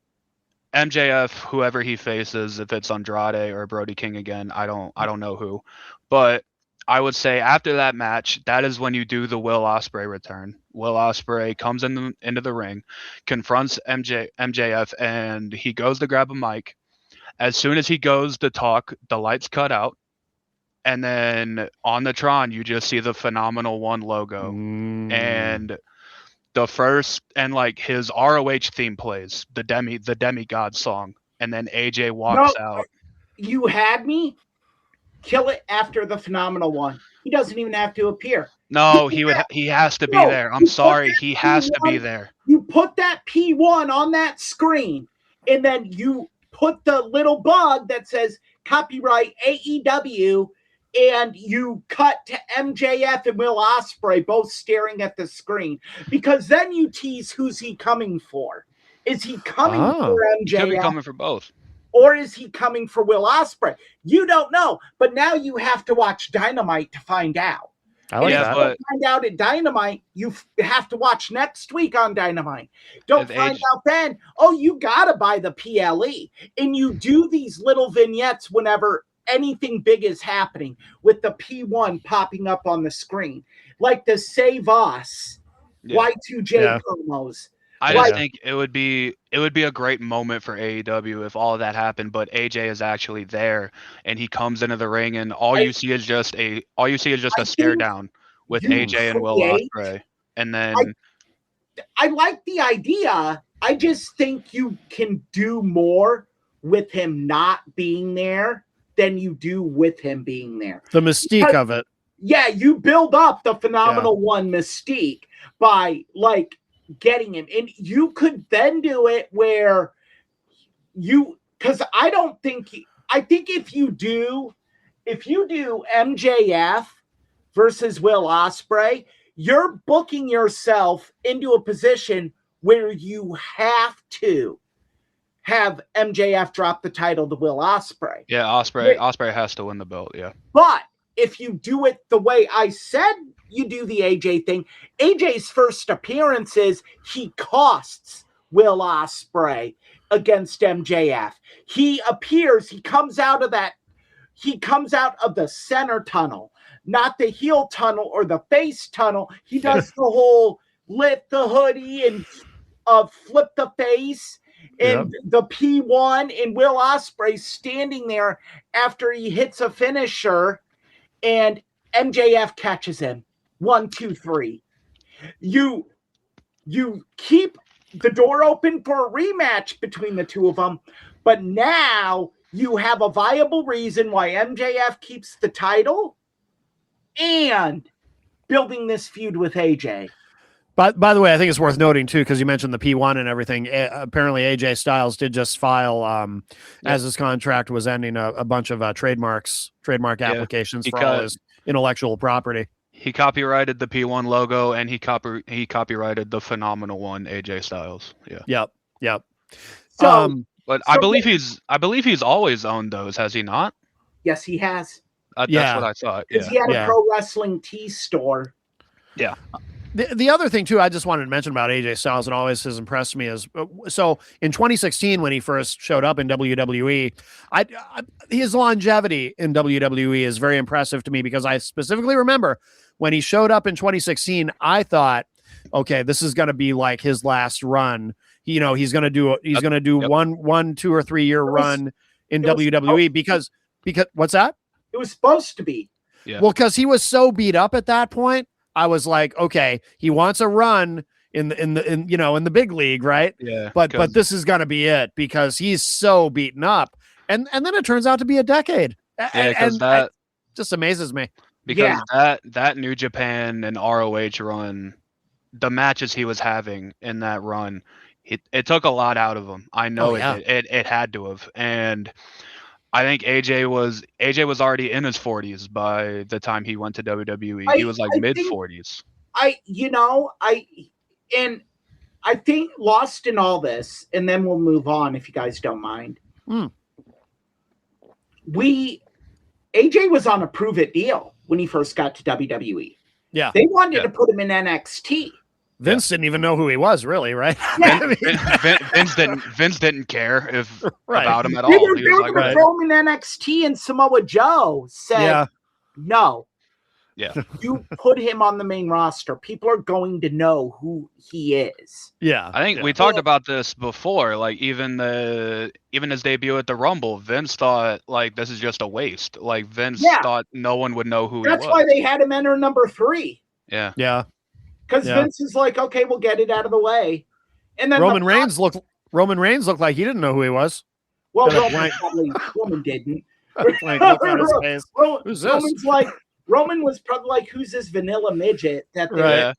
MJF, whoever he faces, if it's Andrade or Brody King again, I don't know who, but I would say after that match, that is when you do the Will Ospreay return. Will Ospreay comes into the ring, confronts MJF, and he goes to grab a mic. As soon as he goes to talk, the lights cut out, and then on the Tron, you just see the Phenomenal One logo, and the first and like his ROH theme plays, the Demigod song, and then AJ walks out. You had me. Kill it after the Phenomenal One. He doesn't even have to appear. No, he has to be there. I'm sorry, he has to be there. You put that P1 on that screen, and then you put the little bug that says copyright AEW, and you cut to MJF and Will Ospreay both staring at the screen, because then you tease who's he coming for. Is he coming for MJF? He could be coming for both. Or is he coming for Will Ospreay? You don't know, but now you have to watch Dynamite to find out. I like that. But find out at Dynamite, you have to watch next week on Dynamite. Don't find out then. Oh, you gotta buy the PLE, and you do these little vignettes whenever anything big is happening with the P1 popping up on the screen, like the Save Us Y2J promos. I just think it would be a great moment for AEW if all of that happened, but AJ is actually there and he comes into the ring and all you see is just a stare down with AJ and Will Ospreay. And then I like the idea. I just think you can do more with him not being there than you do with him being there. The mystique of it. Yeah, you build up the Phenomenal One mystique by like getting him, and you could then do it where because I think if you do MJF versus Will Ospreay, you're booking yourself into a position where you have to have MJF drop the title to Will Ospreay. Yeah, Ospreay has to win the belt, yeah. But if you do it the way I said you do the AJ thing, AJ's first appearances, he costs Will Ospreay against MJF. He appears, he comes out of the center tunnel, not the heel tunnel or the face tunnel. He does the whole lift the hoodie and flip the face. And the P1 and Will Ospreay standing there after he hits a finisher, and MJF catches him. 1, 2, 3. You keep the door open for a rematch between the two of them, but now you have a viable reason why MJF keeps the title and building this feud with AJ. But by the way, I think it's worth noting too, because you mentioned the P1 and everything. Apparently, AJ Styles did just file, as his contract was ending, a bunch of trademark applications for all his intellectual property. He copyrighted the P1 logo and he copyrighted the Phenomenal One, AJ Styles. Yeah. Yep. But I believe he's always owned those, has he not? Yes, he has. That's what I thought. Yeah. He had a pro wrestling tea store. Yeah. The other thing too, I just wanted to mention about AJ Styles and always has impressed me is, so in 2016 when he first showed up in WWE, his longevity in WWE is very impressive to me, because I specifically remember when he showed up in 2016, I thought, okay, this is going to be like his last run. He's going to do one, 2 or 3 year run in WWE because what's that? It was supposed to be. Yeah. Well, because he was so beat up at that point, I was like, okay, he wants a run in the big league, right? Yeah. But this is gonna be it because he's so beaten up, and then it turns out to be a decade. Yeah, because that just amazes me. Because that New Japan and ROH run, the matches he was having in that run, it took a lot out of him. I know it had to have, and I think AJ was already in his 40s by the time he went to WWE. He was like mid 40s. I think lost in all this, and then we'll move on if you guys don't mind. AJ was on a prove it deal when he first got to WWE. Yeah. They wanted to put him in NXT. Vince didn't even know who he was, really, right? Yeah. Vince didn't care about him at all. They were going to throw him in NXT, and Samoa Joe said, no. Yeah. You put him on the main roster. People are going to know who he is. Yeah. I think we talked about this before. Like even his debut at the Rumble, Vince thought like this is just a waste. Like Vince thought no one would know who he was. That's why they had him enter number 3. Yeah. Yeah. Because Vince is like, okay, we'll get it out of the way. And then Roman Reigns looked like he didn't know who he was. Well, Roman didn't. Like, look at his face. Who's this? Roman was probably like, who's this vanilla midget that they're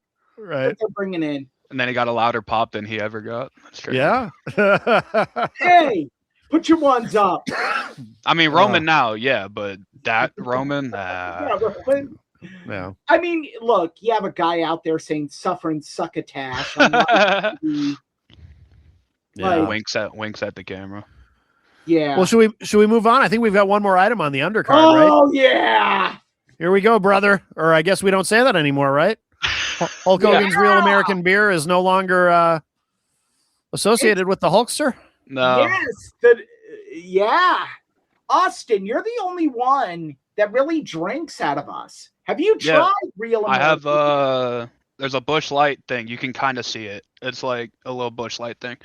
bringing in? And then he got a louder pop than he ever got. That's true. Yeah. Hey, put your ones up. I mean, Roman now, but that Roman, Roman. Yeah. I mean, look, you have a guy out there saying suffering succotash. Winks at the camera. Yeah. Well, should we move on? I think we've got one more item on the undercard, right? Oh yeah. Here we go, brother. Or I guess we don't say that anymore, right? Hulk Hogan's Real American Beer is no longer associated with the Hulkster. No. Yes. Austin, you're the only one that really drinks out of us. Have you tried Real American? I have. There's a Busch Light thing. You can kind of see it. It's like a little Busch Light thing.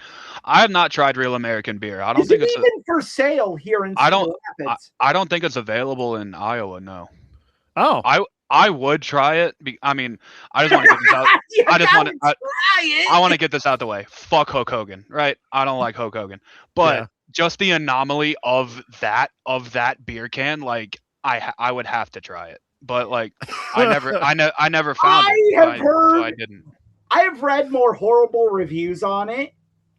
I have not tried Real American Beer. I don't think it's even for sale here in Cedar Rapids. I don't think it's available in Iowa. No. Oh, I would try it. I mean, I just want to get this out. I want to get this out the way. Fuck Hulk Hogan, right? I don't like Hulk Hogan, but just the anomaly of that beer can, like I would have to try it. But like I never found it. So I didn't. I have read more horrible reviews on it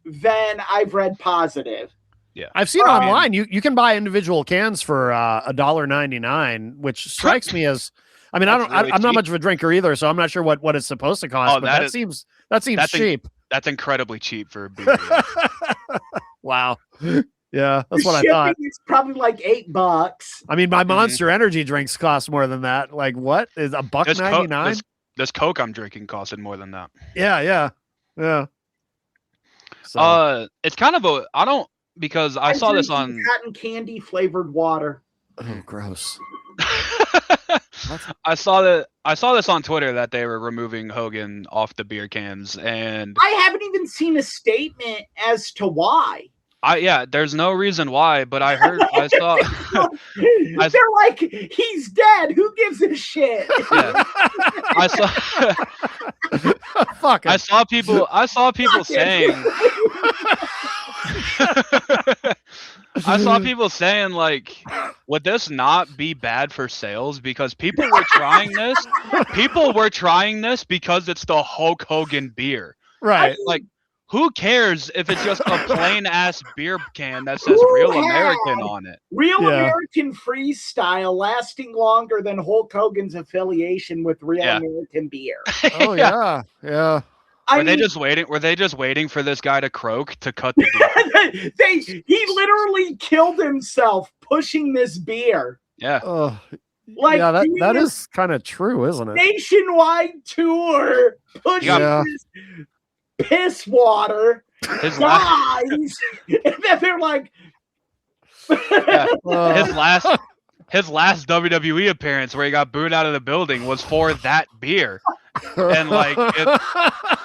than I've read positive. Yeah, I've seen online. You can buy individual cans for $1.99, which strikes me as. I mean, I'm not much of a drinker either, so I'm not sure what it's supposed to cost. But that seems cheap. That's incredibly cheap for a beer. Wow. Yeah, that's what I thought. It's probably like $8. I mean, my Monster Energy drinks cost more than that. Like, what is $1.99? This Coke I'm drinking costed more than that. Yeah. So. It's kind of because I saw this on cotton candy flavored water. Oh, gross. I saw this on Twitter that they were removing Hogan off the beer cans, and I haven't even seen a statement as to why. There's no reason why, but I saw. They're like, he's dead. Who gives a shit? Yeah. I saw people saying. I saw people saying, like, would this not be bad for sales? Because people were trying this. People were trying this because it's the Hulk Hogan beer. Right. Like, who cares if it's just a plain ass beer can that says Real American on it? Real American Freestyle lasting longer than Hulk Hogan's affiliation with Real American Beer. Oh yeah. Were they just waiting for this guy to croak to cut the beer? He literally killed himself pushing this beer. Yeah. Like, that is kind of true, isn't it? Nationwide tour pushing this piss water. His guys, and then they're like, his last WWE appearance where he got booed out of the building was for that beer, and like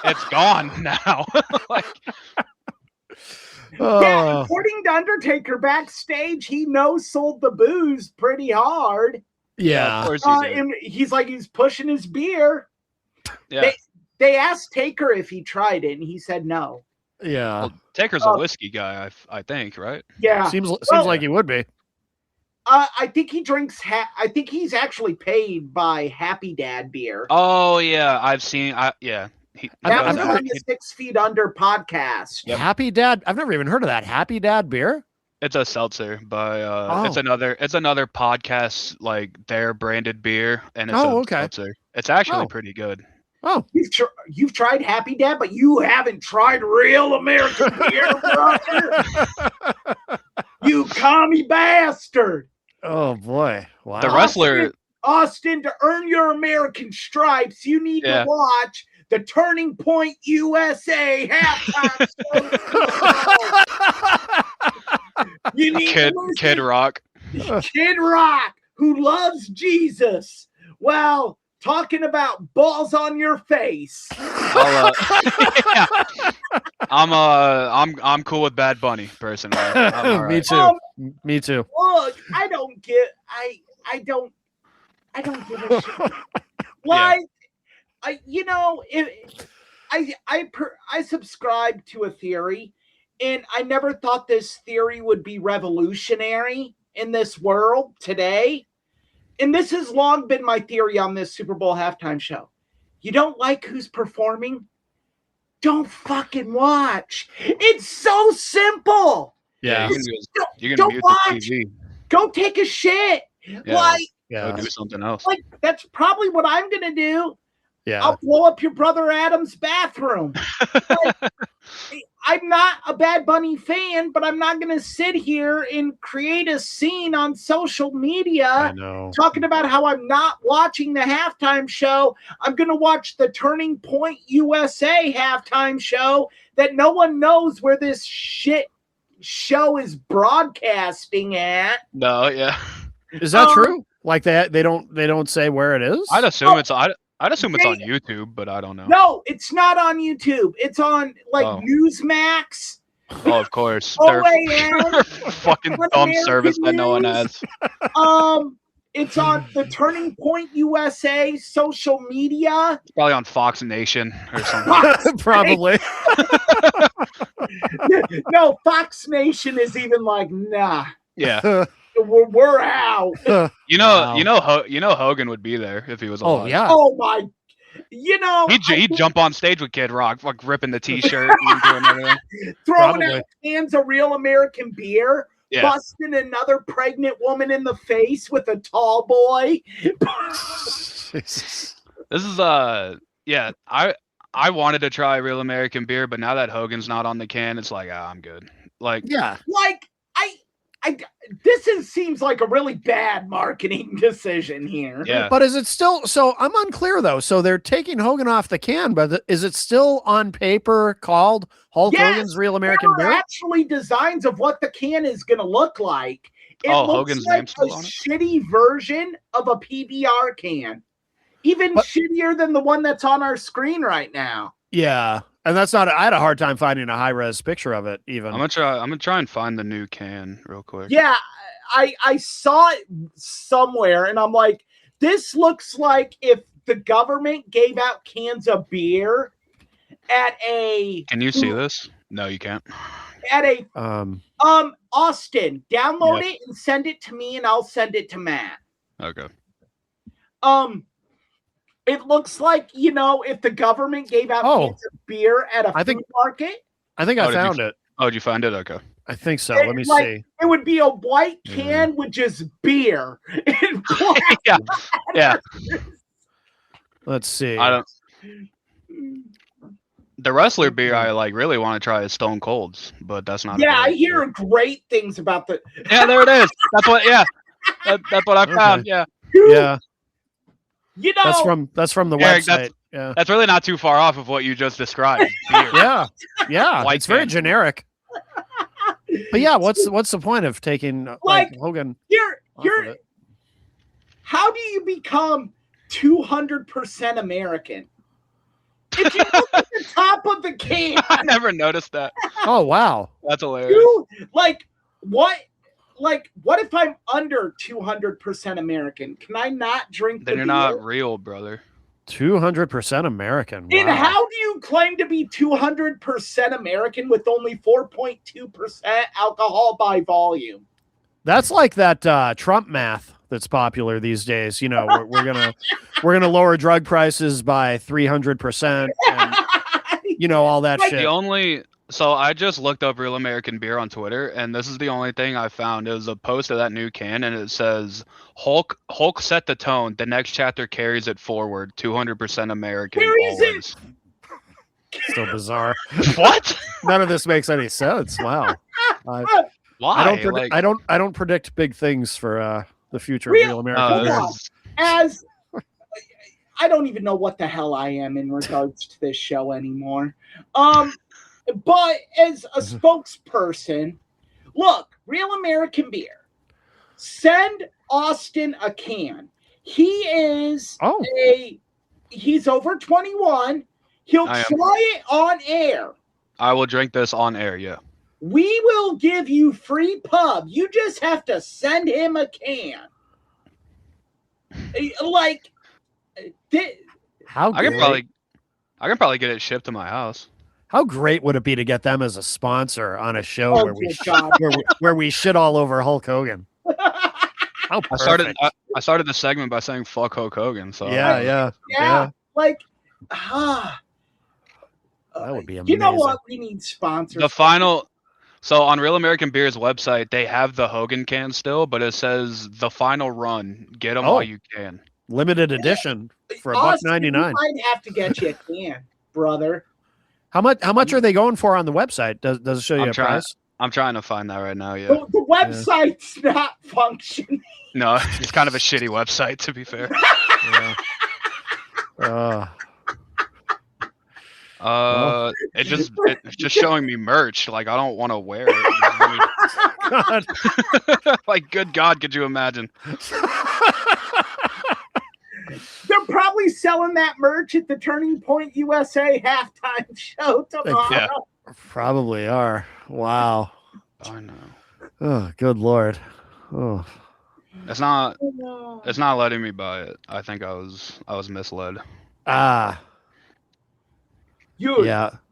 it's gone now. Like, according to Undertaker backstage, he sold the booze pretty hard. Yeah. Of course he did. And he's like, he's pushing his beer. Yeah. They asked Taker if he tried it, and he said no. Yeah. Well, Taker's a whiskey guy, I think, right? Yeah. Seems like he would be. I think he drinks. I think he's actually paid by Happy Dad beer. Oh yeah, I've seen. Yeah, that was never- on the 6 Feet Under podcast. Yep. Happy Dad. I've never even heard of that. Happy Dad beer. It's a seltzer by it's another podcast, like their branded beer, and it's a seltzer. It's actually pretty good. Oh, you've tried Happy Dad, but you haven't tried real American beer, brother. You commie bastard. Oh boy. Wow. The wrestler Austin, to earn your American stripes, you need to watch the Turning Point USA halftime show. You need Kid Rock. Kid Rock, who loves Jesus. Well, talking about balls on your face. I'm cool with Bad Bunny personally. Me too. Me too. Look, I don't give a shit. Like, I subscribe to a theory, and I never thought this theory would be revolutionary in this world today. And this has long been my theory on this Super Bowl halftime show. You don't like who's performing? Don't fucking watch. It's so simple. Yeah. You can don't mute watch. the TV. Go take a shit. Go do something else. Like, that's probably what I'm going to do. Yeah. I'll blow up your brother Adam's bathroom. I'm not a Bad Bunny fan, but I'm not going to sit here and create a scene on social media talking about how I'm not watching the halftime show. I'm going to watch the Turning Point USA halftime show that no one knows where this shit show is broadcasting at. No, yeah. Is that true? Like they don't say where it is? I'd assume it's on YouTube, but I don't know. No, it's not on YouTube. It's on Newsmax. Oh, of course. OAN. They're fucking dumb service that no one has. It's on the Turning Point USA social media. It's probably on Fox Nation or something. Probably. No, Fox Nation is even like, nah. Yeah. We're out. Hogan would be there if he was alive. Oh yeah. Oh my. He'd jump on stage with Kid Rock, like ripping the T-shirt and doing everything. Throwing out cans of real American beer. Yeah. Busting another pregnant woman in the face with a tall boy. This is I wanted to try real American beer, but now that Hogan's not on the can, it's like, I'm good. Like, yeah. Like seems like a really bad marketing decision here. Yeah. But is it still? So I'm unclear though. So they're taking Hogan off the can, but is it still on paper called Hulk Hogan's Real American Beer? Actually, designs of what the can is going to look like. It looks Hogan's like name's still on it? shitty version of a PBR can, even shittier than the one that's on our screen right now. Yeah. And that's not. I had a hard time finding a high res picture of it. Even I'm gonna try and find the new can real quick. Yeah, I saw it somewhere, and I'm like, this looks like if the government gave out cans of beer at a. Can you see this? No, you can't. At a Austin, download it and send it to me, and I'll send it to Matt. Okay. It looks like, if the government gave out cans of beer at a food market. I think I found it. Oh, did you find it? Okay. I think so. Let me see. It would be a white can with just beer. Yeah. Let's see. The wrestler beer I really want to try is Stone Cold's, but that's not. Yeah, I hear great things about the. Yeah, there it is. That's what. Yeah, that's what I found. Yeah. Yeah. That's from the Eric, website. That's really not too far off of what you just described. Yeah. White it's very generic. But yeah, what's the point of taking Hogan? How do you become 200% American? If you look at the top of the can, I never noticed that. Oh wow, that's hilarious. What? like, what if I'm under 200% American? Can I not drink Then the you're beer? not real, brother. 200% American. And Wow. how do you claim to be 200% American with only 4.2% alcohol by volume? That's like that Trump math that's popular these days. You know, we're gonna lower drug prices by 300%, and you know all that shit. So I just looked up Real American Beer on Twitter, and this is the only thing I found. It was a post of that new can, and it says Hulk set the tone. The next chapter carries it forward. 200% American always. Still bizarre. What? None of this makes any sense. Wow. Why? I don't predict big things for the future of Real American Beer. As I don't even know what the hell I am in regards to this show anymore. But as a spokesperson, look, Real American Beer, send Austin a can. He's over 21. He'll try it on air. I will drink this on air, yeah. We will give you free pub. You just have to send him a can. Like, how I can probably get it shipped to my house. How great would it be to get them as a sponsor on a show where we shit all over Hulk Hogan? How perfect. I started the segment by saying fuck Hulk Hogan. So yeah. Like, that would be amazing. You know what? We need sponsors. So on Real American Beer's website, they have the Hogan can still, but it says the final run. Get them while you can. Limited edition for $1.99. We might have to get you a can, brother. How much are they going for on the website? Does it show you a price? I'm trying to find that right now. Yeah. The website's not functioning. No, it's kind of a shitty website, to be fair. It's just showing me merch. Like, I don't want to wear it. Like, good God, could you imagine? They're probably selling that merch at the Turning Point USA halftime show tomorrow. Yeah. Probably are. Wow. I know. Oh, good Lord. Oh. It's not letting me buy it. I think I was misled. You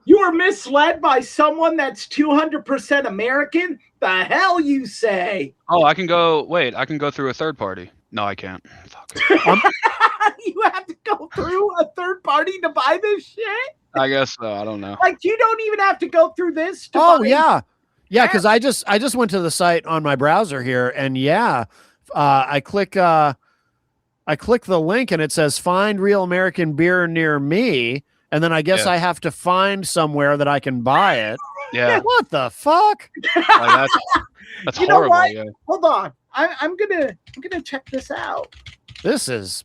were misled by someone that's 200% American? The hell you say? Oh, I can go through a third party. No, I can't. Fuck. You have to go through a third party to buy this shit? I guess so. I don't know. Like, you don't even have to go through this to buy yeah, because I just went to the site on my browser here, and I click the link, and it says find Real American Beer near me, and then I guess I have to find somewhere that I can buy it. Yeah. What the fuck? Like, that's you horrible. Know what? Yeah. Hold on. I'm gonna check this out. This is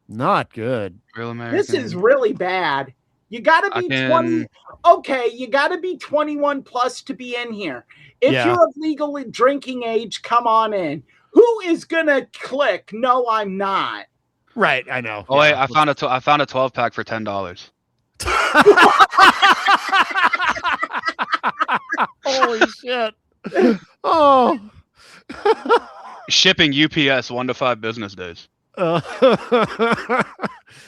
not good. Real American. This is really bad. You gotta be 20. Okay, you gotta be 21 plus to be in here. If you're of legal drinking age, come on in. Who is gonna click? No, I'm not. Right, I know. Oh wait, I found a 12-pack for $10. Holy shit! Oh. Shipping UPS 1 to 5 business days.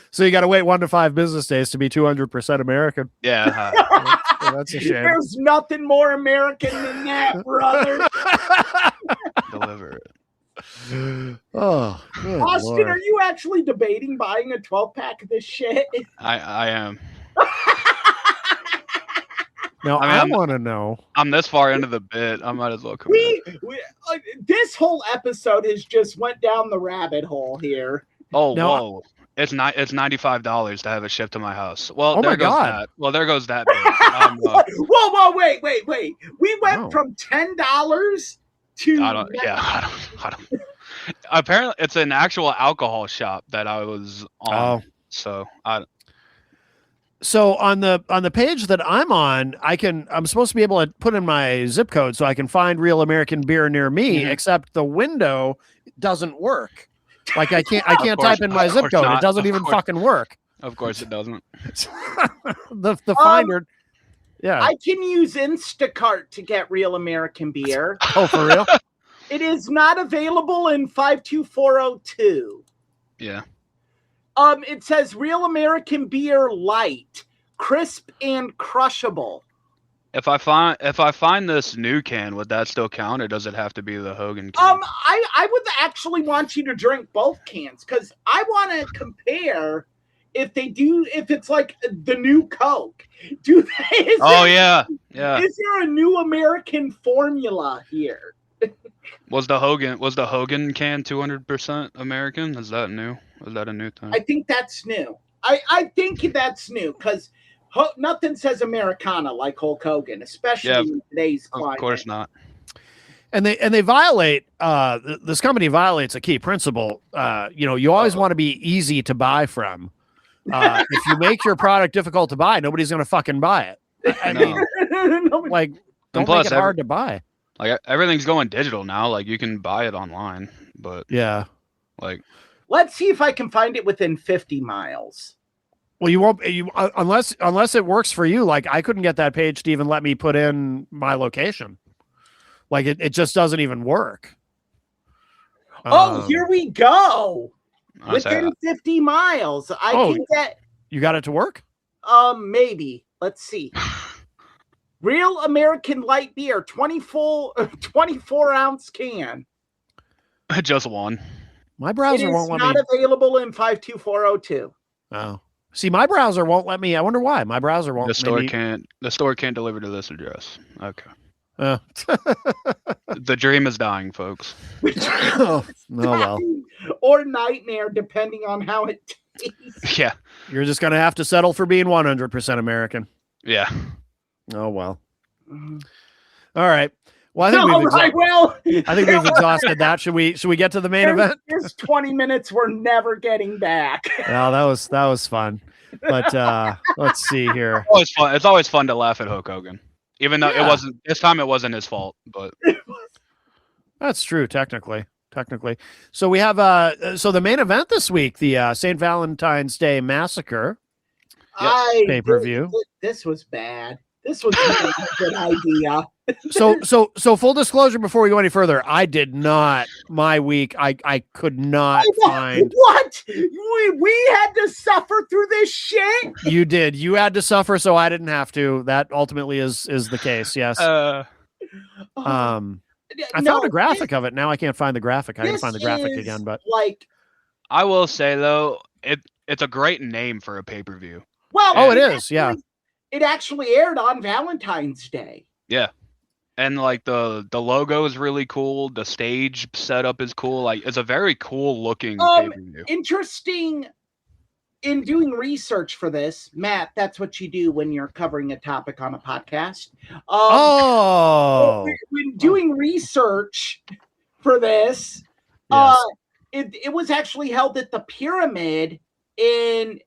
So you got to wait 1 to 5 business days to be 200% American. Yeah, that's a shame. There's nothing more American than that, brother. Deliver it. Oh, Austin, Lord. are you actually debating buying a 12-pack of this shit? I am. Now, I want to know. I'm this far into the bit. I might as well come this whole episode has just went down the rabbit hole here. Oh, now, whoa. It's $95 to have it shipped to my house. Well, there goes that. Well, there goes that bit. Whoa, wait. We went from $10 to... I don't. Apparently, it's an actual alcohol shop that I was on. So So on the page that I'm on, I'm supposed to be able to put in my zip code so I can find Real American Beer near me, except the window doesn't work. Like I can't type in my zip code. It doesn't even fucking work. Of course it doesn't. the finder. Yeah. I can use Instacart to get Real American Beer. Oh, for real? It is not available in 52402. Yeah. It says Real American Beer Light, crisp and crushable. If I find this new can, would that still count, or does it have to be the Hogan can? I would actually want you to drink both cans because I want to compare if it's like the new Coke. Yeah. Is there a new American formula here? Was the Hogan can 200% American? Is that new? Is that a new thing? I think that's new. I think that's new because nothing says Americana like Hulk Hogan, especially in today's climate. Of course not. And they violate this company violates a key principle. You always want to be easy to buy from. If you make your product difficult to buy, nobody's going to fucking buy it. I mean, like, don't make it hard to buy. Like, everything's going digital now. Like, you can buy it online, but yeah, like, let's see if I can find it within 50 miles. Well, you won't unless it works for you. Like, I couldn't get that page to even let me put in my location. Like, it just doesn't even work. Here we go. Within 50 miles. I can get. You got it to work? Maybe. Let's see. Real American Light Beer, 24-ounce can. Just one. My browser won't let me. It's not available in 52402. Oh. See, my browser won't let me. I wonder why. My browser won't. The store can't deliver to this address. Okay. The dream is dying, folks. Oh well. Or nightmare, depending on how it tastes. Yeah. You're just gonna have to settle for being 100% American. Yeah. Oh well. All right. Well, I think we've exhausted that. Should we get to the main event? There's 20 minutes we're never getting back. Well, that was fun. But let's see here. It's always fun to laugh at Hulk Hogan. Even though it wasn't this time, it wasn't his fault, but that's true technically. So we have so the main event this week, the St. Valentine's Day Massacre pay-per-view. This was bad. This was not a good idea. So full disclosure before we go any further, I did not my week. I could not find what we had to suffer through this shit. You did. You had to suffer, so I didn't have to. That ultimately is the case. Yes. I found a graphic of it. Now I can't find the graphic. I can find the graphic again, but like I will say though, it's a great name for a pay-per-view. Well, it is. Yeah. It actually aired on Valentine's Day. Yeah. And like the logo is really cool. The stage setup is cool. Like, it's a very cool looking pay-per-view. Interesting. In doing research for this, Matt, that's what you do when you're covering a topic on a podcast. When doing research for this, yes. It was actually held at the Pyramid in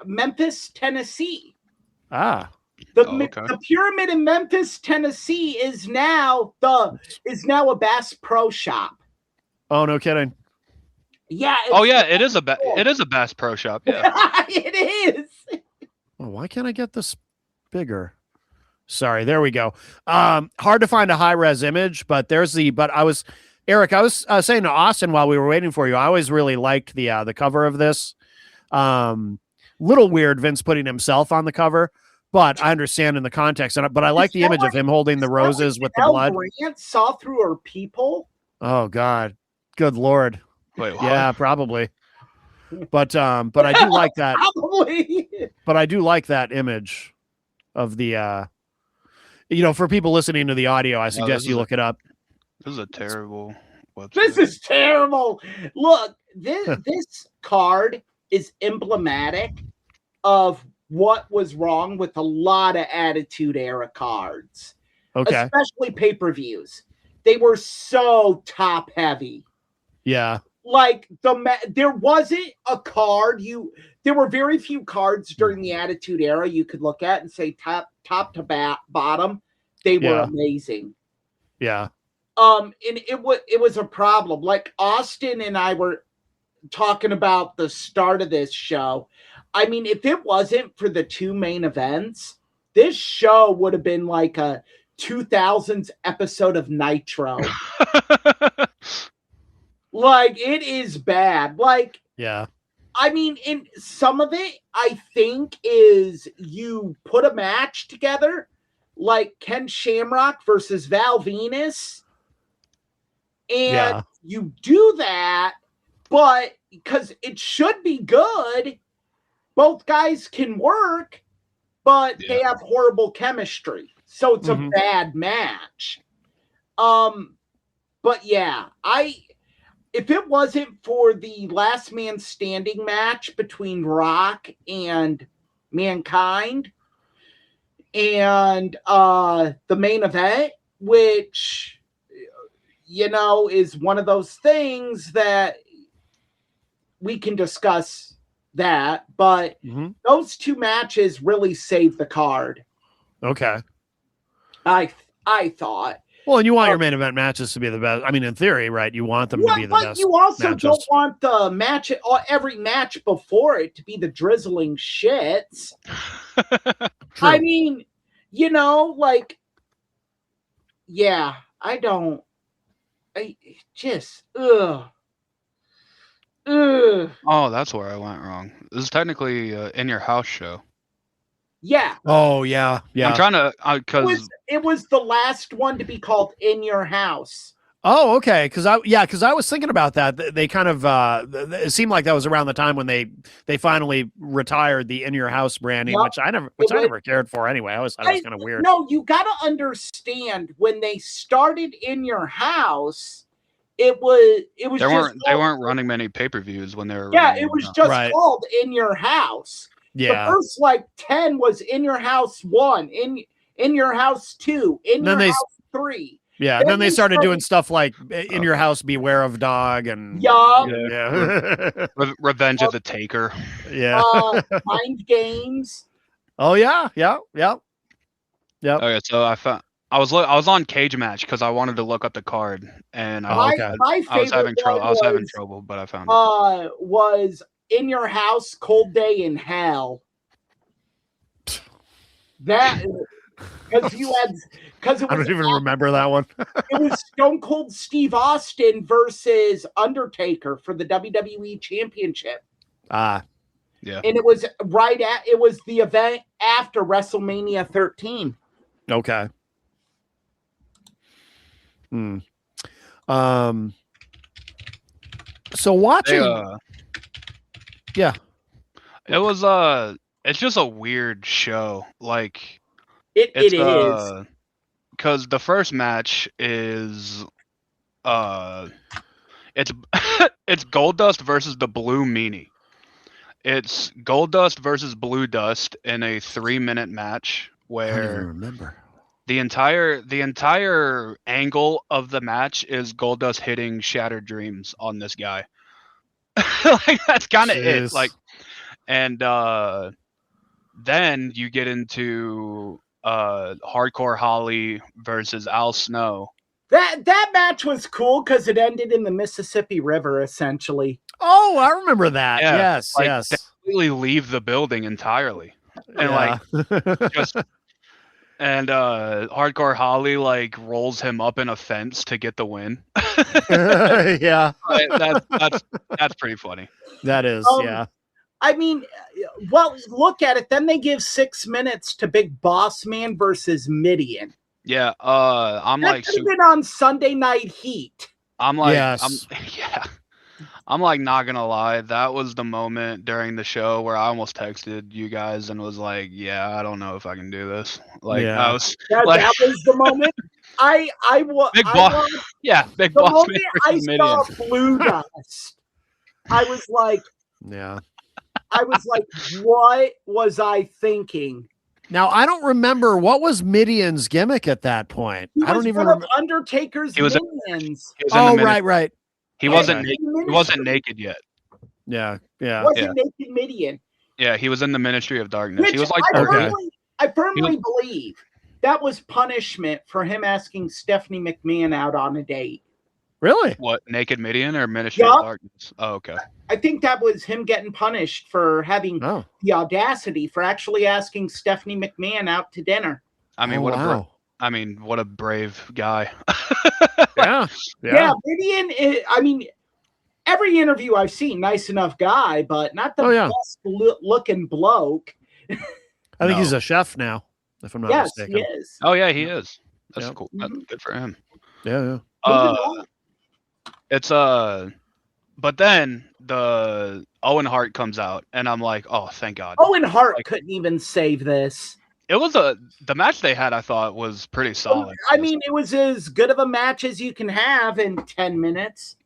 Memphis, Tennessee. The Pyramid in Memphis, Tennessee is now a Bass Pro Shop. Oh, no kidding. Yeah. It is a Bass Pro Shop. Yeah. It is. Oh, why can't I get this bigger? Sorry, there we go. Hard to find a high res image, but I was saying to Austin while we were waiting for you, I always really liked the cover of this. Little weird Vince putting himself on the cover, but I understand in the context. But I like the image of him holding the roses with the blood. Grant saw through her people. Oh God, good Lord. Wait, what? Yeah, probably. But I do like that. Probably. But I do like that image of the. For people listening to the audio, I suggest you look it up. This is a terrible website. This is terrible. Look, this card is emblematic of what was wrong with a lot of Attitude Era cards. Okay. Especially pay-per-views. They were so top heavy. Yeah. Like there wasn't a card there were very few cards during the Attitude Era you could look at and say top to bottom they were amazing. Yeah. And it was a problem. Like Austin and I were talking about the start of this show. I mean, if it wasn't for the two main events, this show would have been like a 2000s episode of Nitro. Like, it is bad. Like, yeah. I mean, in some of it, I think is you put a match together, like Ken Shamrock versus Val Venus, and you do that, but because it should be good, both guys can work, but they have horrible chemistry, so it's a bad match. But yeah, if it wasn't for the last man standing match between Rock and Mankind and the main event, which, you know, is one of those things that we can discuss that, but those two matches really saved the card. Okay. I thought. Well, and you want your main event matches to be the best. I mean, in theory, right? You want them to be the best. But you also matches. don't want the match, every match before it, to be the drizzling shits. I mean, you know, like, yeah, I just, ugh. Oh, that's where I went wrong. This is technically In Your House show. Yeah. Oh, yeah. Yeah. I'm trying to, because it was the last one to be called In Your House. Oh, okay. Because I was thinking about that. They kind of it seemed like that was around the time when they finally retired the In Your House branding, which I never cared for anyway. I always thought it was kind of weird. No, you got to understand, when they started In Your House, it was they weren't running many pay-per-views when they were. Yeah, it was just called In Your House. Yeah. The first 10 was In Your House 1, In Your House 2, In Your House 3. Yeah, and then they started doing stuff like In Your House, Beware of Dog, and Revenge of the Taker. Yeah. Mind Games. Oh yeah. Okay, so I was on Cage Match because I wanted to look up the card, and I was having trouble, but I found it. Was In Your House, Cold Day in Hell. That because I don't even remember that one. It was Stone Cold Steve Austin versus Undertaker for the WWE Championship. Yeah. And it was it was the event after WrestleMania 13. Okay. So watching it was it's just a weird show. Like it is. Because the first match is it's it's Goldust versus the Blue Meanie. It's Goldust versus Blue Dust in a 3-minute match where I don't even remember. The entire angle of the match is Goldust hitting Shattered Dreams on this guy. Like, that's kind of it. Like, and then you get into Hardcore Holly versus Al Snow. That match was cool because it ended in the Mississippi River, essentially. Oh, I remember that. Yeah, yes, They completely leave the building entirely, and And Hardcore Holly rolls him up in a fence to get the win. Yeah, that's pretty funny. That is, yeah. I mean, well, look at it. Then they give 6 minutes to Big Boss Man versus Midian. Yeah, that could have been on Sunday Night Heat. I'm not gonna lie, that was the moment during the show where I almost texted you guys and was like, yeah, I don't know if I can do this. That was the moment. Big Boss moment I saw Blue Dust, I was like, what was I thinking? Now, I don't remember, what was Midian's gimmick at that point? I don't even remember. Undertaker's minions. Right. He wasn't naked yet. Yeah. Wasn't naked Midian. Yeah, he was in the Ministry of Darkness. Which he was like, I firmly believe that was punishment for him asking Stephanie McMahon out on a date. Really? What, Naked Midian or Ministry of Darkness? Oh, okay. I think that was him getting punished for having the audacity for actually asking Stephanie McMahon out to dinner. I mean, I mean, what a brave guy. Yeah. Mideon. I mean, every interview I've seen, nice enough guy, but not the best looking bloke. I think he's a chef now, if I'm not mistaken. Yes, he is. Oh yeah, he is. That's cool. That's good for him. Yeah. It's but then the Owen Hart comes out, and I'm like, oh, thank God. Owen Hart couldn't even save this. It was the match they had. I thought was pretty solid. I mean, it was as good of a match as you can have in 10 minutes.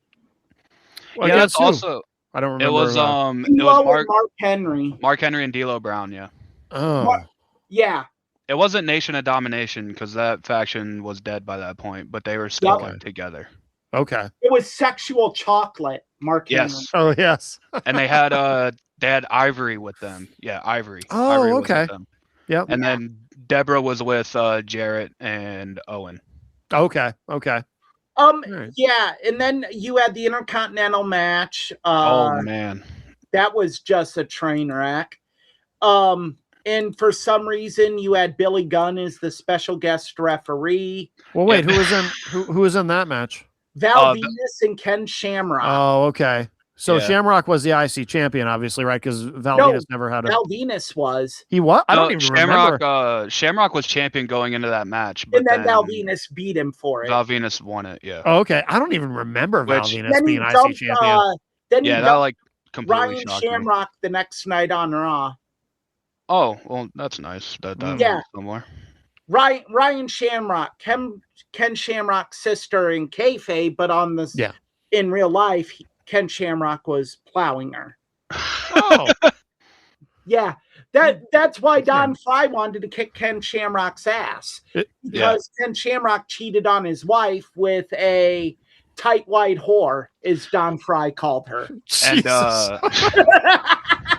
Well, yeah, that's also. I don't remember. It was Mark Henry. Mark Henry and D'Lo Brown. Yeah. Oh. Yeah. It wasn't Nation of Domination because that faction was dead by that point, but they were still together. Okay. It was Sexual Chocolate, Mark Henry. Oh, yes. And they had Ivory with them. Yeah, Ivory. Oh, Ivory okay. Yep. And then Deborah was with Jarrett and Owen. Okay. Yeah, and then you had the Intercontinental match. Oh man. That was just a train wreck. And for some reason, you had Billy Gunn as the special guest referee. Well, wait, who was in that match? Val Venus and Ken Shamrock. Oh, okay. So Shamrock was the IC champion, obviously, right? Because Val Venus never had Val Venus was. He what? I don't even remember. Shamrock was champion going into that match, but and then Val Venus beat him for it. Val Venus won it. Yeah. Oh, okay. I don't even remember Val Venus being IC champion. Then that completely Ryan Shamrock the next night on Raw. Oh, well, that's nice. That somewhere. Ryan Shamrock, Ken Shamrock's sister in kayfabe, but on this in real life, Ken Shamrock was plowing her. Oh. Yeah. That's why Don Fry wanted to kick Ken Shamrock's ass. Because Ken Shamrock cheated on his wife with a tight white whore, as Don Fry called her. And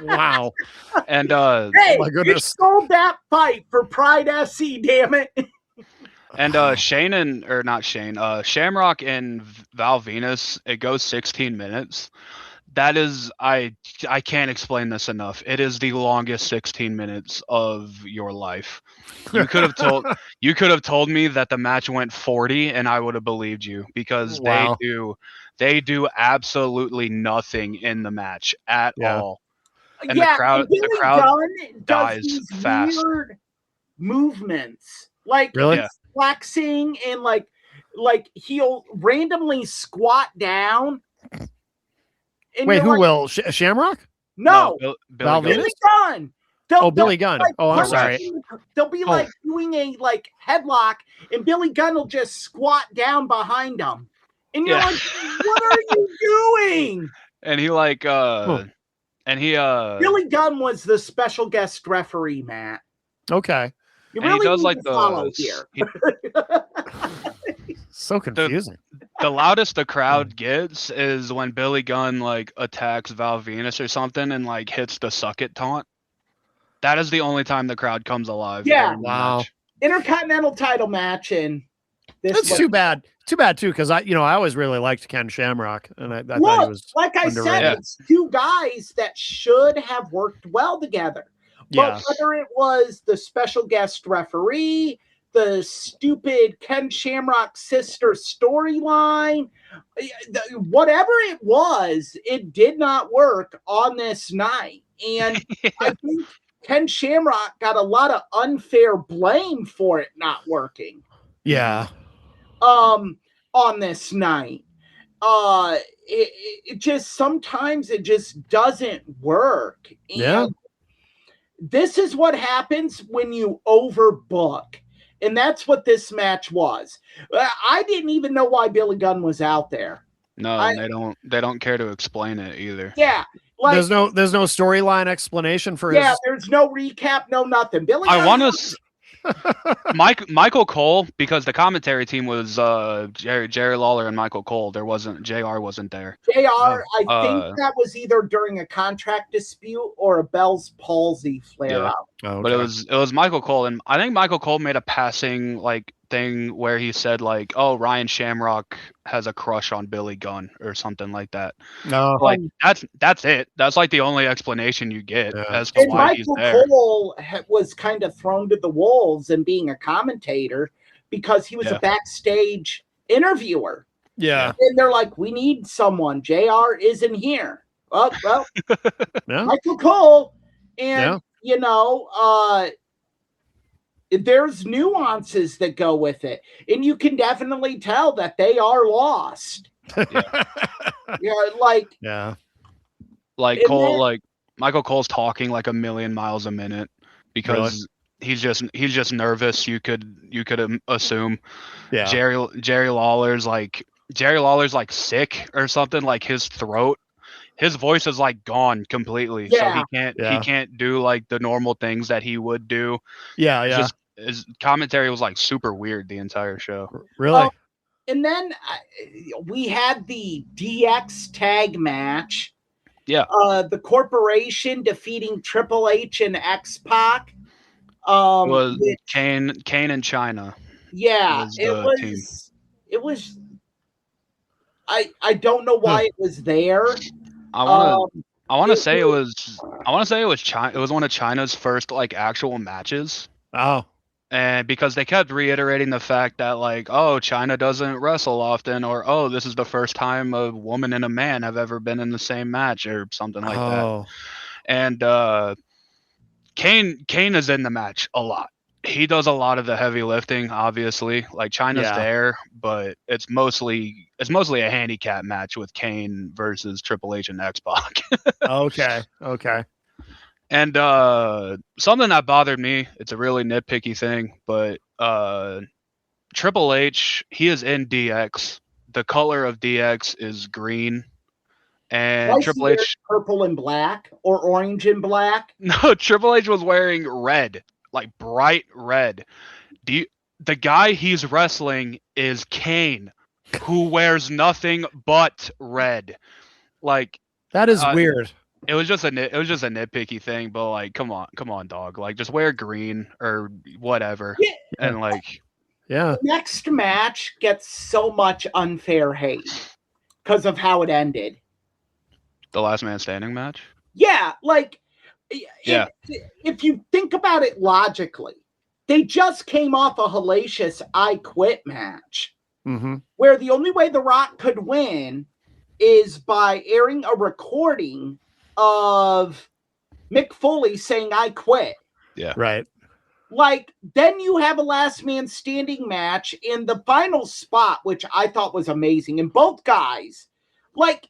wow. And hey, oh my goodness. You sold that fight for Pride SC, damn it. And Shamrock and Val Venus, it goes 16 minutes. That is, I can't explain this enough. It is the longest 16 minutes of your life. You could have told me that the match went 40 and I would have believed you, because they do absolutely nothing in the match at all. And the crowd dies fast. Weird movements. Like flexing and like he'll randomly squat down. Wait, who will? Shamrock? No, Billy Gunn. Billy Gunn. I'm sorry. They'll be doing a headlock, and Billy Gunn will just squat down behind him, and you're like, "What are you doing?" And he Billy Gunn was the special guest referee, Matt. Okay. You really need to follow here. So confusing. The loudest the crowd gets is when Billy Gunn attacks Val Venus or something and hits the suck it taunt. That is the only time the crowd comes alive. Yeah. Wow. Intercontinental title match, and that's too bad. Too bad too, because I always really liked Ken Shamrock, and I thought he was said, it's two guys that should have worked well together. But whether it was the special guest referee, the stupid Ken Shamrock sister storyline, whatever it was, it did not work on this night. And I think Ken Shamrock got a lot of unfair blame for it not working. Yeah. On this night. It just sometimes it just doesn't work. And this is what happens when you overbook. And that's what this match was. I didn't even know why Billy Gunn was out there. No, they don't care to explain it either. Yeah. There's no storyline explanation for his. There's no recap, no nothing. Billy Gunn, I want to Michael Cole, because the commentary team was Jerry Lawler and Michael Cole. JR wasn't there. I think that was either during a contract dispute or a Bell's palsy flare up. Oh, okay. But it was Michael Cole, and I think Michael Cole made a passing thing where he said oh, Ryan Shamrock has a crush on Billy Gunn or something like that. No, that's it. That's the only explanation you get as to why he's there. Michael Cole was kind of thrown to the wolves and being a commentator because he was a backstage interviewer. Yeah. And they're like, we need someone. JR isn't here. Well, Yeah. Michael Cole. And, you know, there's nuances that go with it. And you can definitely tell that they are lost. Like Cole, like Michael Cole's talking like a million miles a minute because he's just nervous. You could assume. Yeah. Jerry Lawler's like sick or something. Like his voice is like gone completely. Yeah. So he can't do like the normal things that he would do. Yeah. His commentary was like super weird the entire show. Really? And then we had the DX tag match. Yeah. The Corporation defeating Triple H and X-Pac. Was Kane and China. Yeah, it was. I don't know why it was there. I want to say it was China. It was one of China's first like actual matches. Oh. And because they kept reiterating the fact that like, oh, China doesn't wrestle often, or oh, this is the first time a woman and a man have ever been in the same match, or something like that. And Kane is in the match a lot. He does a lot of the heavy lifting, obviously. Like China's there, but it's mostly a handicap match with Kane versus Triple H and X-Pac. Okay. And something that bothered me, it's a really nitpicky thing, but Triple H, he is in DX. The color of DX is green. And Triple H purple and black or orange and black? No, Triple H was wearing red, like bright red. The guy he's wrestling is Kane, who wears nothing but red. Like that is weird. It was just a nitpicky thing, but like, come on, dog. Like, just wear green or whatever. Yeah. And like, the next match gets so much unfair hate because of how it ended. The last man standing match. Yeah, like, if you think about it logically, they just came off a hellacious I Quit match, where the only way The Rock could win is by airing a recording of Mick Foley saying I quit. Yeah. Right. Like, then you have a last man standing match in the final spot, which I thought was amazing. And both guys, like,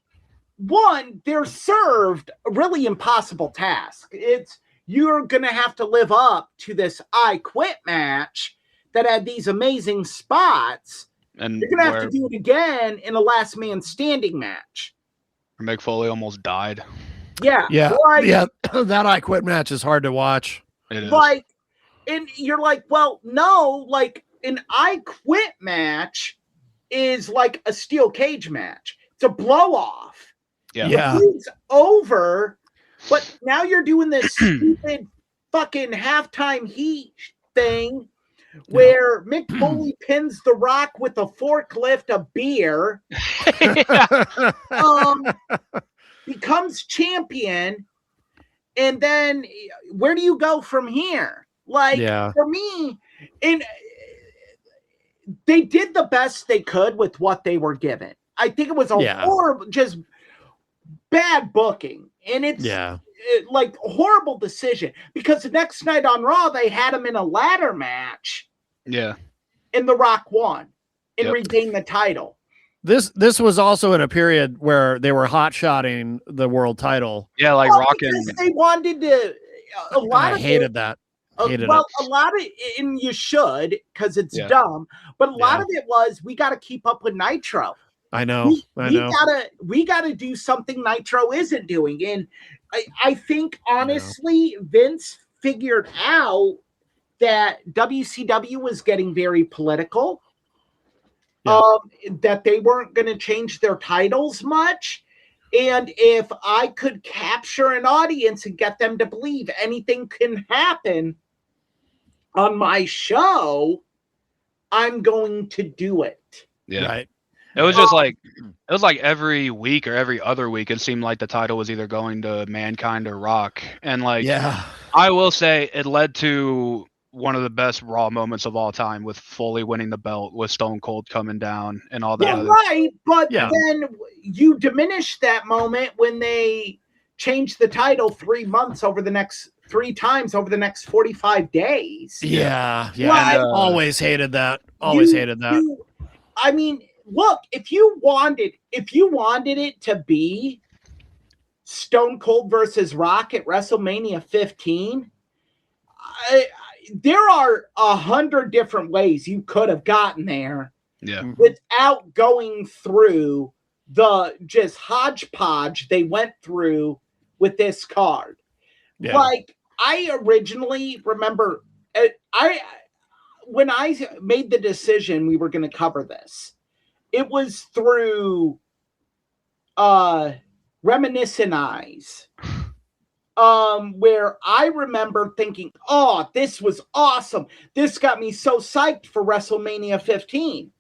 one, they're served a really impossible task. It's you're going to have to live up to this I Quit match that had these amazing spots. And you're going to have to do it again in a last man standing match. Mick Foley almost died. Yeah. That I Quit match is hard to watch. It is. Like, and you're like, well, no, like an I Quit match is like a steel cage match. It's a blow off. Yeah. It's over, but now you're doing this stupid fucking halftime heat thing where Mick Foley pins The Rock with a forklift of beer. Becomes champion, and then where do you go from here? Like, for me, and they did the best they could with what they were given. I think it was a horrible, just bad booking, and it's like a horrible decision because the next night on Raw they had him in a ladder match. Yeah, and The Rock won and regained the title. This was also in a period where they were hot-shotting the world title. Yeah, like rocking. They wanted to. A lot I of hated that. A lot of, and you should because it's dumb. But a lot of it was we got to keep up with Nitro. I know. We gotta do something Nitro isn't doing, and I think honestly Vince figured out that WCW was getting very political. That they weren't going to change their titles much. And if I could capture an audience and get them to believe anything can happen on my show, I'm going to do it. Yeah. Right. It was just like every week or every other week, it seemed like the title was either going to Mankind or Rock. And like, I will say it led to one of the best Raw moments of all time, with Foley winning the belt, with Stone Cold coming down, and all that. Well, right, but Yeah. then you diminish that moment when they changed the title 3 times over the next 45 days. Yeah. Like, And, always hated that. Always hated that. I mean, look, if you wanted it to be Stone Cold versus Rock at WrestleMania 15, there are 100 different ways you could have gotten there. Yeah. Without going through the just hodgepodge they went through with this card. Yeah. Like, I originally remember, when I made the decision we were going to cover this, it was through Reminiscent Eyes, where I remember thinking, oh, this was awesome. This got me so psyched for WrestleMania 15.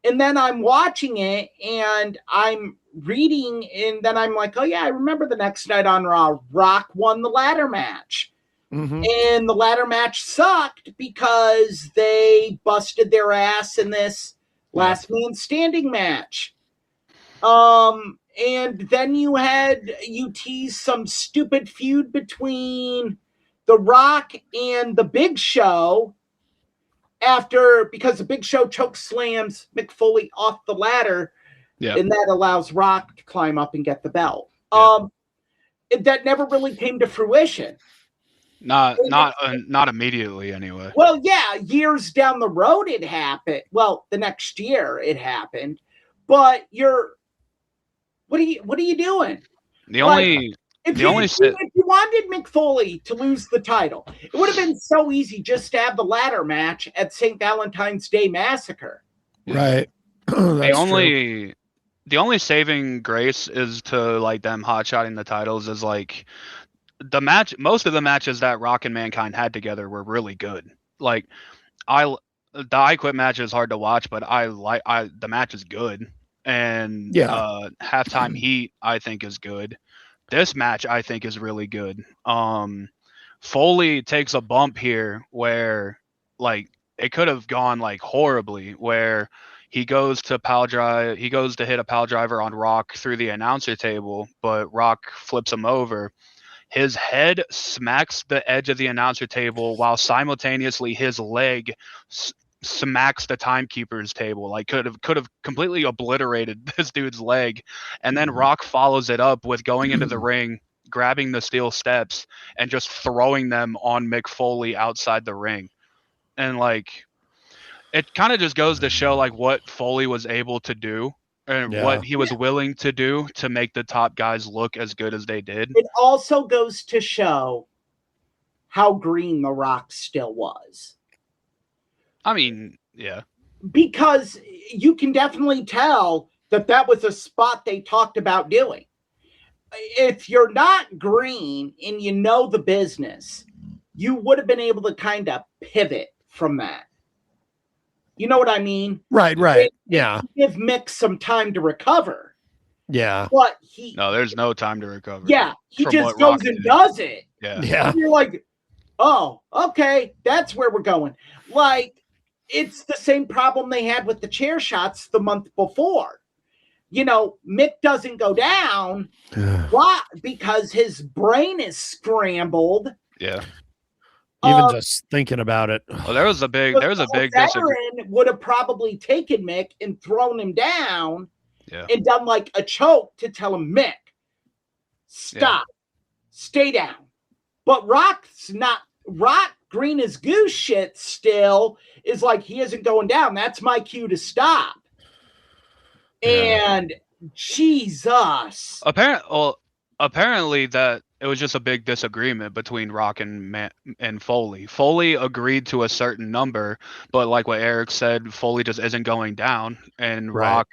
And then I'm watching it and I'm reading, and then I'm like, oh yeah, I remember the next night on Raw, Rock won the ladder match. Mm-hmm. And the ladder match sucked because they busted their ass in this last man standing match. And then you tease some stupid feud between The Rock and The Big Show, because the Big Show choke slams Mick Foley off the ladder, and that allows Rock to climb up and get the belt. That never really came to fruition. Not immediately, anyway. Well, yeah, years down the road it happened. Well, the next year it happened, but what are you doing? If you wanted Mick Foley to lose the title, it would have been so easy just to have the ladder match at St. Valentine's Day Massacre. Right. The only saving grace is to like them hotshotting the titles is like the match. Most of the matches that Rock and Mankind had together were really good. Like the I Quit match is hard to watch, but the match is good. And halftime heat I think is good. This match I think is really good. Foley takes a bump here where like it could have gone like horribly, where he goes to hit a pile driver on Rock through the announcer table, but Rock flips him over. His head smacks the edge of the announcer table while simultaneously his leg smacks the timekeeper's table. Like could have completely obliterated this dude's leg. And then Rock follows it up with going into the ring, grabbing the steel steps and just throwing them on Mick Foley outside the ring. And like it kind of just goes to show like what Foley was able to do and what he was willing to do to make the top guys look as good as they did. It also goes to show how green The Rock still was. I mean, yeah. Because you can definitely tell that was a spot they talked about doing. If you're not green and you know the business, you would have been able to kind of pivot from that. You know what I mean? Right. Yeah. Give Mick some time to recover. Yeah. But there's no time to recover. Yeah. He just goes and does it. Yeah. And you're like, oh, okay, that's where we're going. Like, it's the same problem they had with the chair shots the month before. You know, Mick doesn't go down. Why? Because his brain is scrambled. Yeah. Even just thinking about it. Well, there was a big disagreement. Would have probably taken Mick and thrown him down and done like a choke to tell him, Mick, stop, stay down. But Rock's not. Rock, green as goose shit still is like, he isn't going down. That's my cue to stop. And Jesus. Apparently that it was just a big disagreement between Rock and Foley. Foley agreed to a certain number, but like what Eric said, Foley just isn't going down, and Rock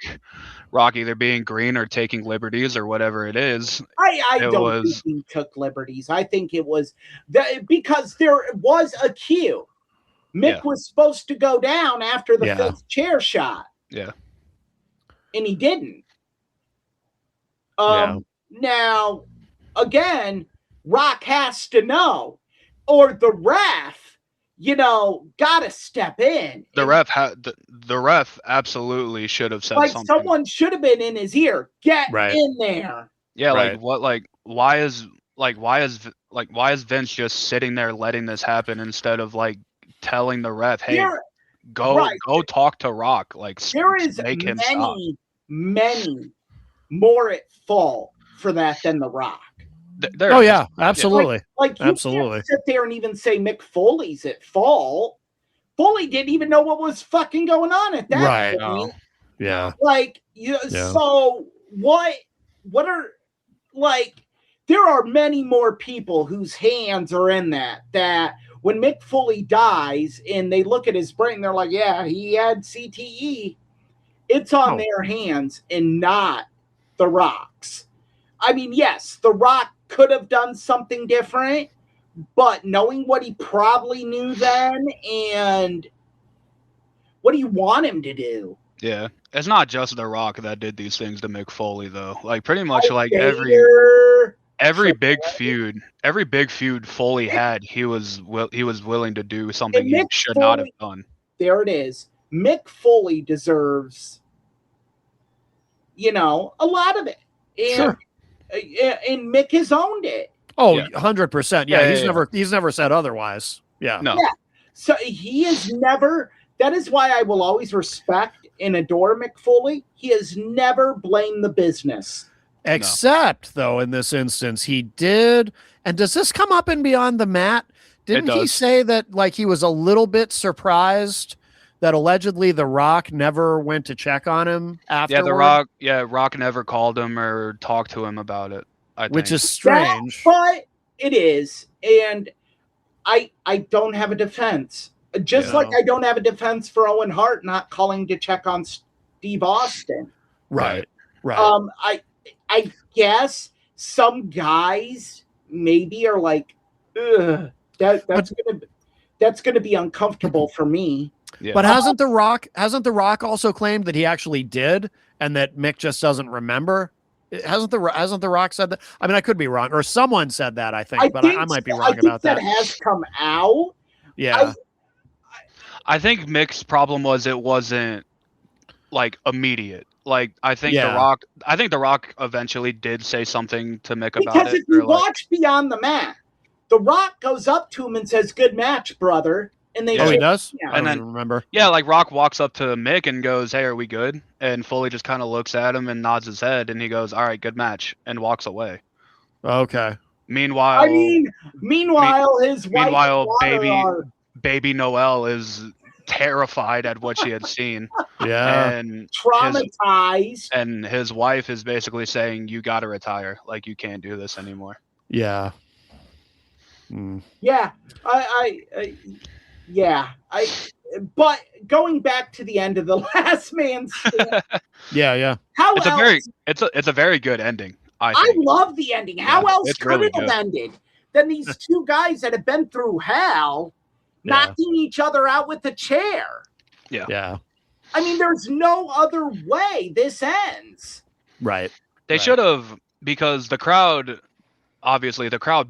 either being green or taking liberties or whatever it is. I don't think he took liberties. I think it was because there was a cue. Mick was supposed to go down after the fifth chair shot. Yeah. And he didn't. Now, again, Rock has to know, or the ref, gotta step in. The ref the ref absolutely should have said something. Someone should have been in his ear. Get in there. Yeah, why is Vince just sitting there letting this happen instead of telling the ref, hey, go talk to Rock, there is make him stop. Many more at fault for that than the Rock. Yeah, absolutely. You absolutely can't sit there and even say Mick Foley's at fault. Foley didn't even know what was fucking going on at that point. Yeah. So what are there are many more people whose hands are in that when Mick Foley dies and they look at his brain, they're like, yeah, he had CTE. It's on their hands and not the Rock's. I mean, yes, the Rock could have done something different, but knowing what he probably knew then, and what do you want him to do? Yeah, it's not just the Rock that did these things to Mick Foley, though. Pretty much every big feud Foley had, he was willing to do something he should not have done. There it is. Mick Foley deserves, a lot of it. And, and Mick has owned it. Oh, 100%. Yeah, he's never said otherwise. Yeah. No. Yeah. So he has never, that is why I will always respect and adore Mick Foley. He has never blamed the business. Except, though, in this instance, he did. And does this come up in Beyond the Mat? Didn't he say that he was a little bit surprised that allegedly The Rock never went to check on him afterward? Rock never called him or talked to him about it, which is strange. But it is. And I don't have a defense. Just like I don't have a defense for Owen Hart not calling to check on Steve Austin. Right. I guess some guys maybe are like, ugh, that's gonna be uncomfortable for me. Yeah. But hasn't The Rock also claimed that he actually did and that Mick just doesn't remember? Hasn't the Rock said that? I mean, I could be wrong, or someone said that, I think I might be wrong about that. That has come out. Yeah. I think Mick's problem was it wasn't immediate. I think The Rock eventually did say something to Mick about it. Because if you watch Beyond the Mat, The Rock goes up to him and says, "Good match, brother." And they he does? Yeah. I don't even remember. Yeah, Rock walks up to Mick and goes, "Hey, are we good?" And Foley just kind of looks at him and nods his head, and he goes, "All right, good match," and walks away. Okay. Meanwhile, his wife, baby Noelle is terrified at what she had seen. Yeah. And traumatized. And his wife is basically saying, "You got to retire. You can't do this anymore." Yeah. Yeah. But going back to the end of The Last Man Standing. Yeah. It's a very good ending. I love the ending. How else could it have ended than these two guys that have been through hell knocking each other out with a chair? Yeah. I mean, there's no other way this ends. Right. They should have, because the crowd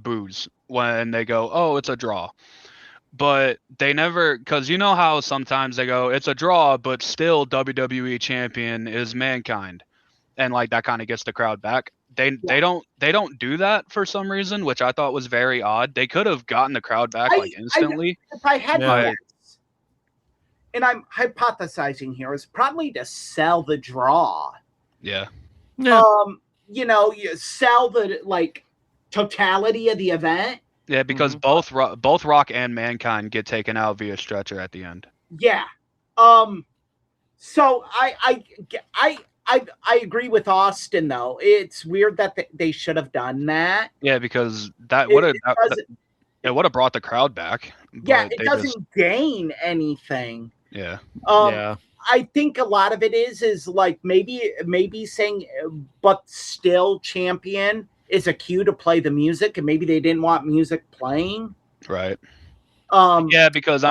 boos when they go, "Oh, it's a draw." But they never, because you know how sometimes they go, "It's a draw, but still WWE champion is Mankind," and that kind of gets the crowd back. They don't do that for some reason, which I thought was very odd. They could have gotten the crowd back instantly. If I had and I'm hypothesizing here, is probably to sell the draw. Yeah. You sell the totality of the event. Yeah, because both Rock and Mankind get taken out via stretcher at the end. Yeah. So I agree with Austin, though. It's weird that they should have done that. Yeah, because it would have brought the crowd back. Yeah, it doesn't gain anything. Yeah. I think a lot of it is maybe saying, but still champion is a cue to play the music, and maybe they didn't want music playing. Right. Yeah, because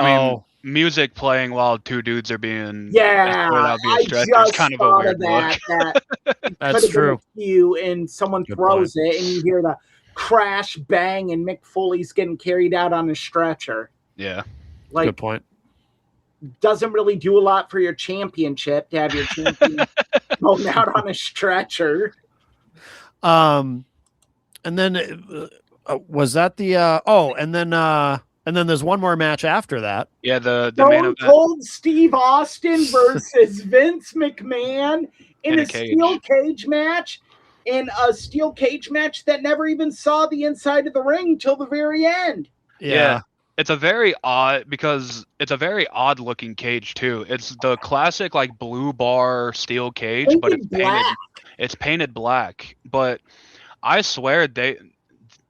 music playing while two dudes are being I just kind of a weird look. That's true. And someone throws it, and you hear the crash bang, and Mick Foley's getting carried out on a stretcher. Yeah. Like, good point. Doesn't really do a lot for your championship to have your champion going out on a stretcher. And then was that the and then there's one more match after that. Yeah, the Stone main event. Cold Steve Austin versus Vince McMahon in a steel cage match. In a steel cage match that never even saw the inside of the ring till the very end. Yeah. It's a very odd looking cage too. It's the classic like blue bar steel cage, but it's painted black. But I swear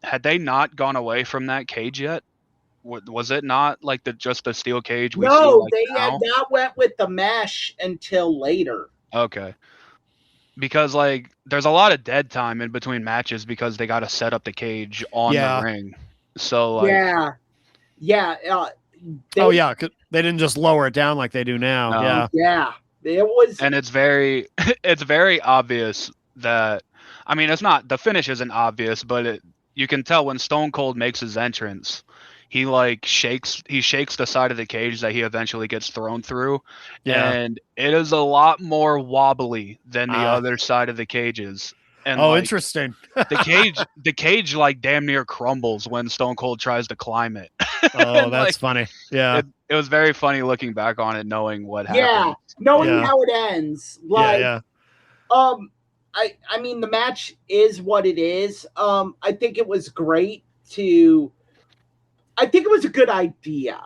had they not gone away from that cage yet? Was it not like just the steel cage we see? No, like they now? had not went with the mesh until later. Okay. Because like there's a lot of dead time in between matches because they got to set up the cage on the ring. So like they didn't just lower it down like they do now. It was, and it's very obvious that, I mean, it's not, the finish isn't obvious, but you can tell when Stone Cold makes his entrance, he like shakes the side of the cage that he eventually gets thrown through, and it is a lot more wobbly than the other side of the cages. And interesting. the cage like damn near crumbles when Stone Cold tries to climb it. Oh, that's funny. Yeah. It was very funny looking back on it, knowing what happened. Yeah, knowing how it ends. Like, I mean, the match is what it is. I think it was great I think it was a good idea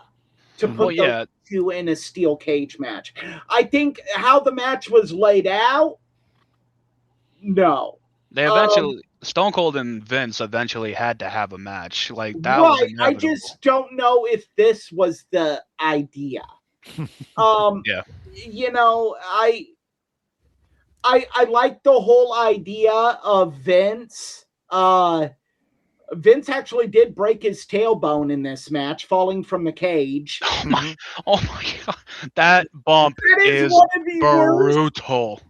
to put those two in a steel cage match. I think how the match was laid out, no. They eventually, Stone Cold and Vince eventually had to have a match. Like that was inevitable. I just don't know if this was the idea. You know, I like the whole idea of Vince. Vince actually did break his tailbone in this match, falling from the cage. Oh my god, that bump is one of the brutal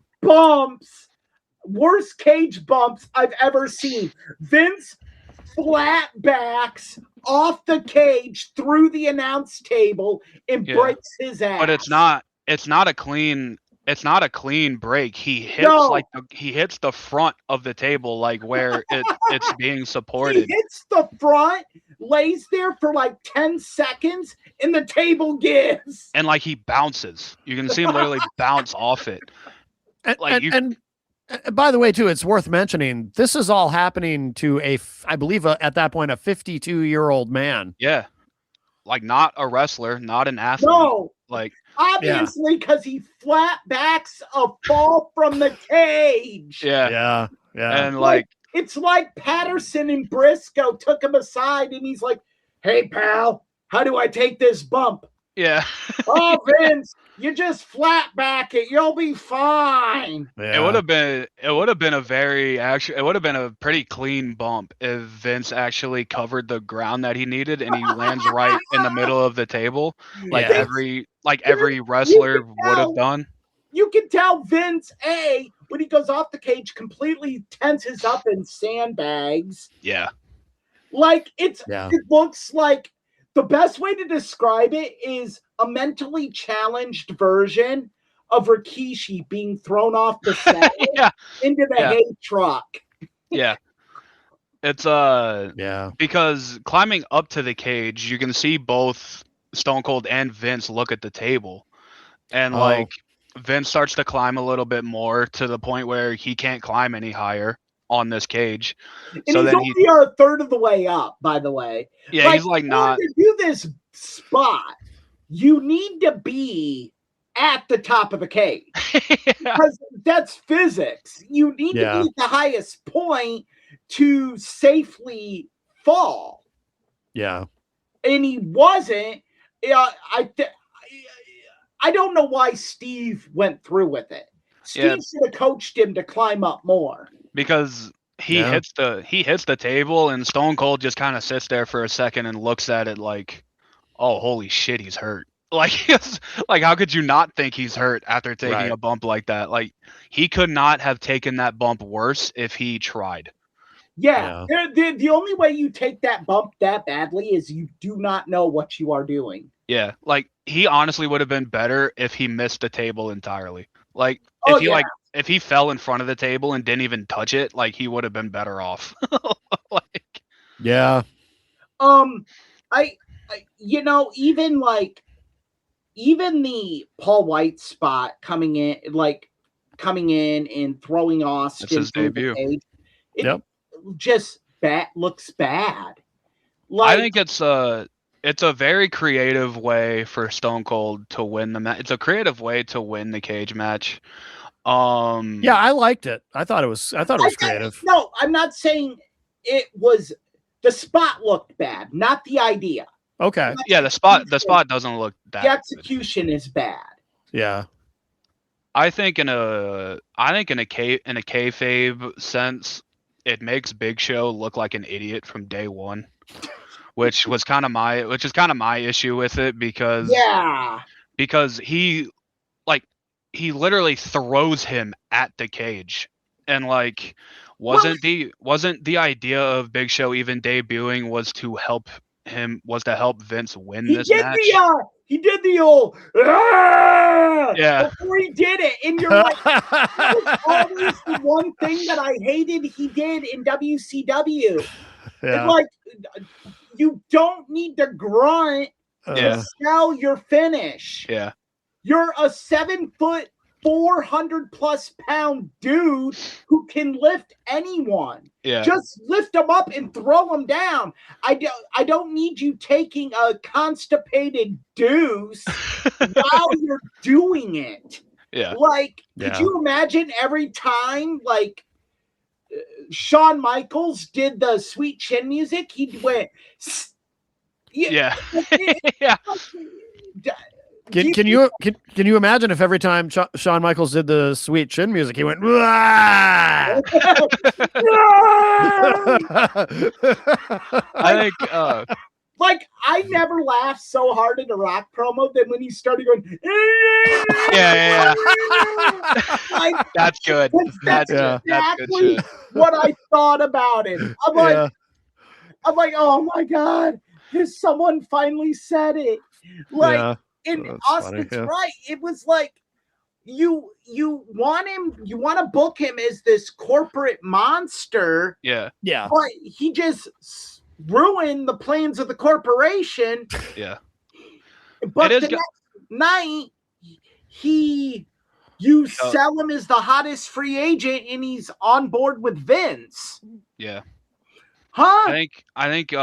worst cage bumps I've ever seen. Vince flat backs off the cage through the announce table and breaks his ass. But it's not a clean break. He hits he hits the front of the table, like where it's being supported. He hits the front, lays there for like 10 seconds, and the table gives. And like he bounces. You can see him literally bounce off it. And by the way, too, it's worth mentioning, this is all happening to I believe at that point, a 52-year-old man. Yeah. Like not a wrestler, not an athlete. No. Like obviously, because he flat backs a fall from the cage. Yeah. And like it's like Patterson and Briscoe took him aside and he's like, "Hey pal, how do I take this bump?" Yeah. Oh, Vince, you just flat back it, you'll be fine. Yeah. It would have been a pretty clean bump if Vince actually covered the ground that he needed and he lands right in the middle of the table, like every wrestler would have done. You can tell Vince, when he goes off the cage, completely tenses up and sandbags. Yeah. Like it looks like the best way to describe it is a mentally challenged version of Rikishi being thrown off the set into the hay truck. Yeah. It's because climbing up to the cage, you can see both Stone Cold and Vince look at the table. And like Vince starts to climb a little bit more to the point where he can't climb any higher on this cage. And so he's only a third of the way up, by the way. Yeah, he's like not to do this spot, you need to be at the top of the cage. Because that's physics. You need to be at the highest point to safely fall. Yeah. And he wasn't. I don't know why Steve went through with it. Steve should have coached him to climb up more. Because he hits the table and Stone Cold just kind of sits there for a second and looks at it like, oh, holy shit, he's hurt. Like how could you not think he's hurt after taking a bump like that? Like he could not have taken that bump worse if he tried. The only way you take that bump that badly is you do not know what you are doing. Yeah, like he honestly would have been better if he missed the table entirely. Like Oh, if he yeah. if he fell in front of the table and didn't even touch it, like he would have been better off. Like Yeah. I even the Paul White spot coming in and throwing it's Austin his through the debut. cage, it Yep. just looks bad. I Like, think it's a very creative way for Stone Cold to win the match. It's a creative way to win the cage match. Yeah, I liked it. I thought it was creative. No, I'm not saying it was. The spot looked bad, not the idea. Okay. Yeah, the spot doesn't look that The execution is bad. Yeah. I think in a kayfabe sense, it makes Big Show look like an idiot from day one, which is kind of my issue with it because he literally throws him at the cage, and like wasn't the idea of Big Show even debuting was to help Vince win this match? He did the old yeah before he did it, and you're like, that was always the one thing that I hated he did in WCW. Yeah. Like, you don't need to grunt to sell your finish. Yeah. You're a 7 foot, 400+ pound dude who can lift anyone. Yeah. Just lift them up and throw them down. I don't need you taking a constipated deuce while you're doing it. Yeah. Like, could you imagine every time, like, Shawn Michaels did the Sweet Chin music, he went, yeah. Can you imagine if every time Shawn Michaels did the Sweet Chin music, he went, I think like, I never laughed so hard in a Rock promo than when he started going, yeah. Like, that's good. That's exactly what I thought about it. I'm like, oh my God, someone finally said it. Like, and Austin's right. It was like, you want to book him as this corporate monster. Yeah. But he just ruined the plans of the corporation. Yeah. But the next night, you sell him as the hottest free agent, and he's on board with Vince. Yeah. Huh? I think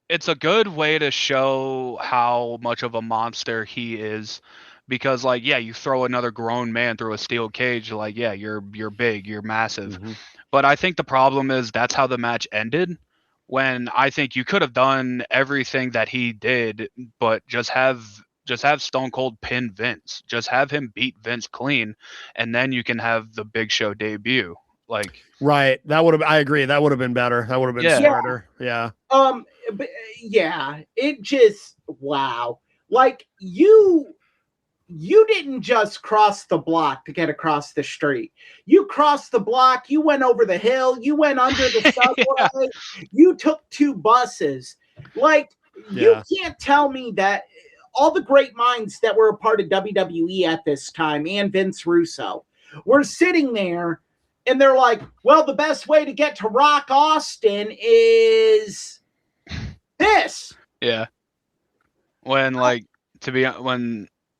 it's a good way to show how much of a monster he is, because like, yeah, you throw another grown man through a steel cage, like, yeah, you're big, you're massive. Mm-hmm. But I think the problem is that's how the match ended, when I think you could have done everything that he did, but just have Stone Cold pin Vince, just have him beat Vince clean, and then you can have the Big Show debut. Like, right. That would have, I agree. That would have been better. That would have been smarter. Yeah. But yeah, it just, wow. Like, you didn't just cross the block to get across the street. You crossed the block, you went over the hill, you went under the subway, you took 2 buses. Like, you can't tell me that all the great minds that were a part of WWE at this time, and Vince Russo, were sitting there, and they're like, well, the best way to get to Rock Austin is this. Yeah. When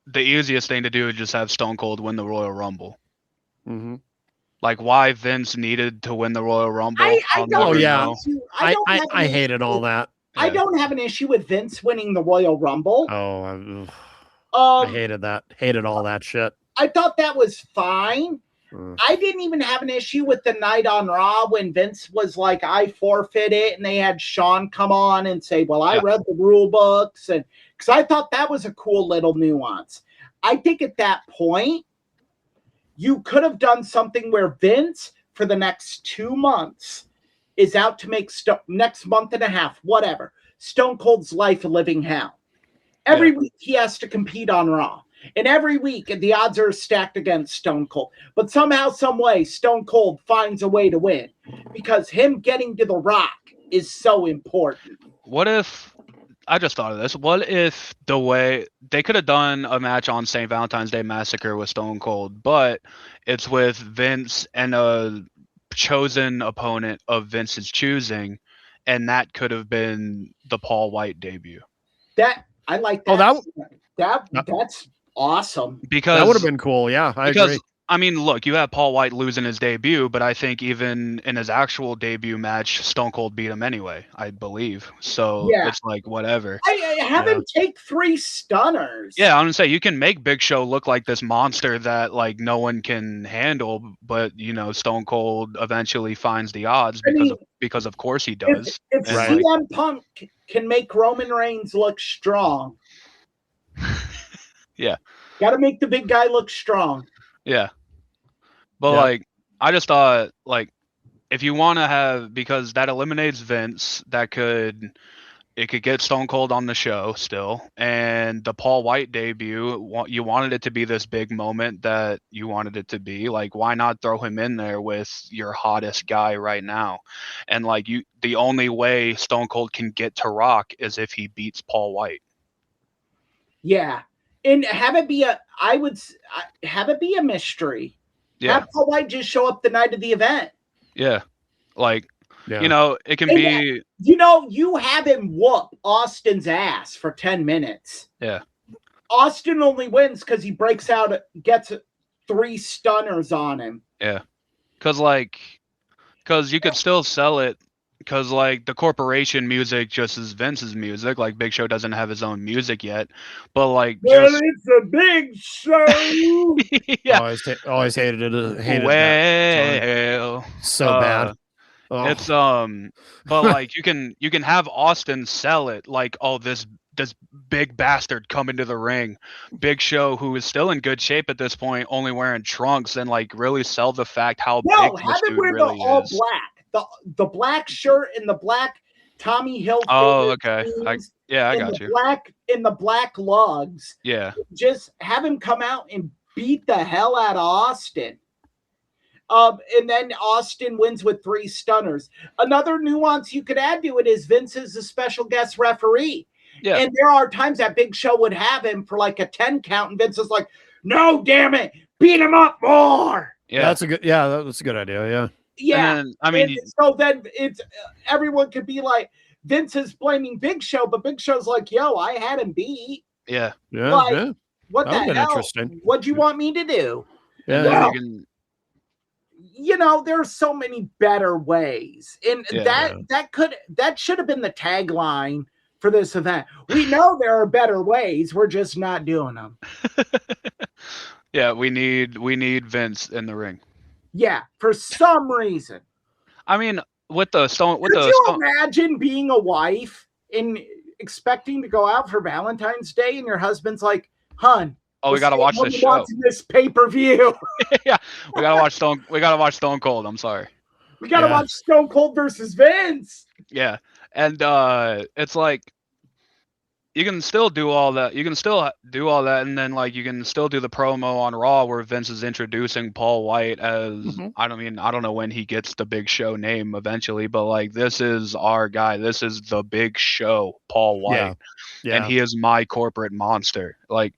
the easiest thing to do is just have Stone Cold win the Royal Rumble. Mm-hmm. Like, why Vince needed to win the Royal Rumble? I hated all that. I don't have an issue with Vince winning the Royal Rumble. I hated that. Hated all that shit. I thought that was fine. I didn't even have an issue with the night on Raw when Vince was like, I forfeit it, and they had Shawn come on and say, well, I read the rule books, and because I thought that was a cool little nuance. I think at that point, you could have done something where Vince, for the next 2 months, is out to make next month and a half, whatever, Stone Cold's life a living hell. Every week he has to compete on Raw. And every week, the odds are stacked against Stone Cold. But somehow, some way, Stone Cold finds a way to win. Because him getting to The Rock is so important. What if I just thought of this. What if the way they could have done a match on St. Valentine's Day Massacre with Stone Cold, but it's with Vince and a chosen opponent of Vince's choosing, and that could have been the Paul White debut. That I like that. That's awesome. Because that would have been cool. Yeah, I agree. I mean, look, you have Paul White losing his debut, but I think even in his actual debut match, Stone Cold beat him anyway, I believe. So it's like whatever. I have him take 3 stunners. Yeah, I'm gonna say you can make Big Show look like this monster that like no one can handle, but Stone Cold eventually finds the odds because of course he does. If CM Punk can make Roman Reigns look strong, yeah, got to make the big guy look strong. Yeah. But like I just thought like if you want to have, because that eliminates Vince, it could get Stone Cold on the show still, and the Paul White debut, you wanted it to be this big moment that you wanted it to be. Like, why not throw him in there with your hottest guy right now? And like the only way Stone Cold can get to Rock is if he beats Paul White. Yeah. And have it be a mystery. Yeah. Have Paul White just show up the night of the event. Yeah. Like, it can be. You have him whoop Austin's ass for 10 minutes. Yeah. Austin only wins because he breaks out, gets 3 stunners on him. Yeah. Because you could still sell it. Because like the corporation music just is Vince's music. Like Big Show doesn't have his own music yet, but like it's a Big Show. Yeah, always hated it. That so bad. It's but like you can have Austin sell it like, oh, this big bastard come into the ring, Big Show, who is still in good shape at this point, only wearing trunks, and like really sell the fact how big this dude really the all is. Black. The black shirt and the black Tommy Hill. Oh, okay. I got you. In the black lugs. Yeah. Just have him come out and beat the hell out of Austin. And then Austin wins with 3 stunners. Another nuance you could add to it is Vince is a special guest referee. Yeah. And there are times that Big Show would have him for like a 10 count, and Vince is like, "No, damn it, beat him up more." Yeah, that's a good idea. Yeah. Yeah, then, I mean, so then it's everyone could be like, Vince is blaming Big Show, but Big Show's like, "Yo, I had him beat." Yeah. What the hell? Interesting. What'd you want me to do? Yeah. There's so many better ways, and that should have been the tagline for this event. We know there are better ways. We're just not doing them. Yeah, we need Vince in the ring. Yeah, for some reason. I mean, could you imagine being a wife expecting to go out for Valentine's Day and your husband's like, "Hun, we gotta watch this show. Watching this pay-per-view." Yeah, we gotta watch Stone Cold. I'm sorry. We gotta watch Stone Cold versus Vince. Yeah, and it's like you can still do all that. And then like you can still do the promo on Raw where Vince is introducing Paul White as I don't know when he gets the Big Show name eventually, but like, this is our guy. This is the Big Show, Paul White. Yeah. And he is my corporate monster. Like,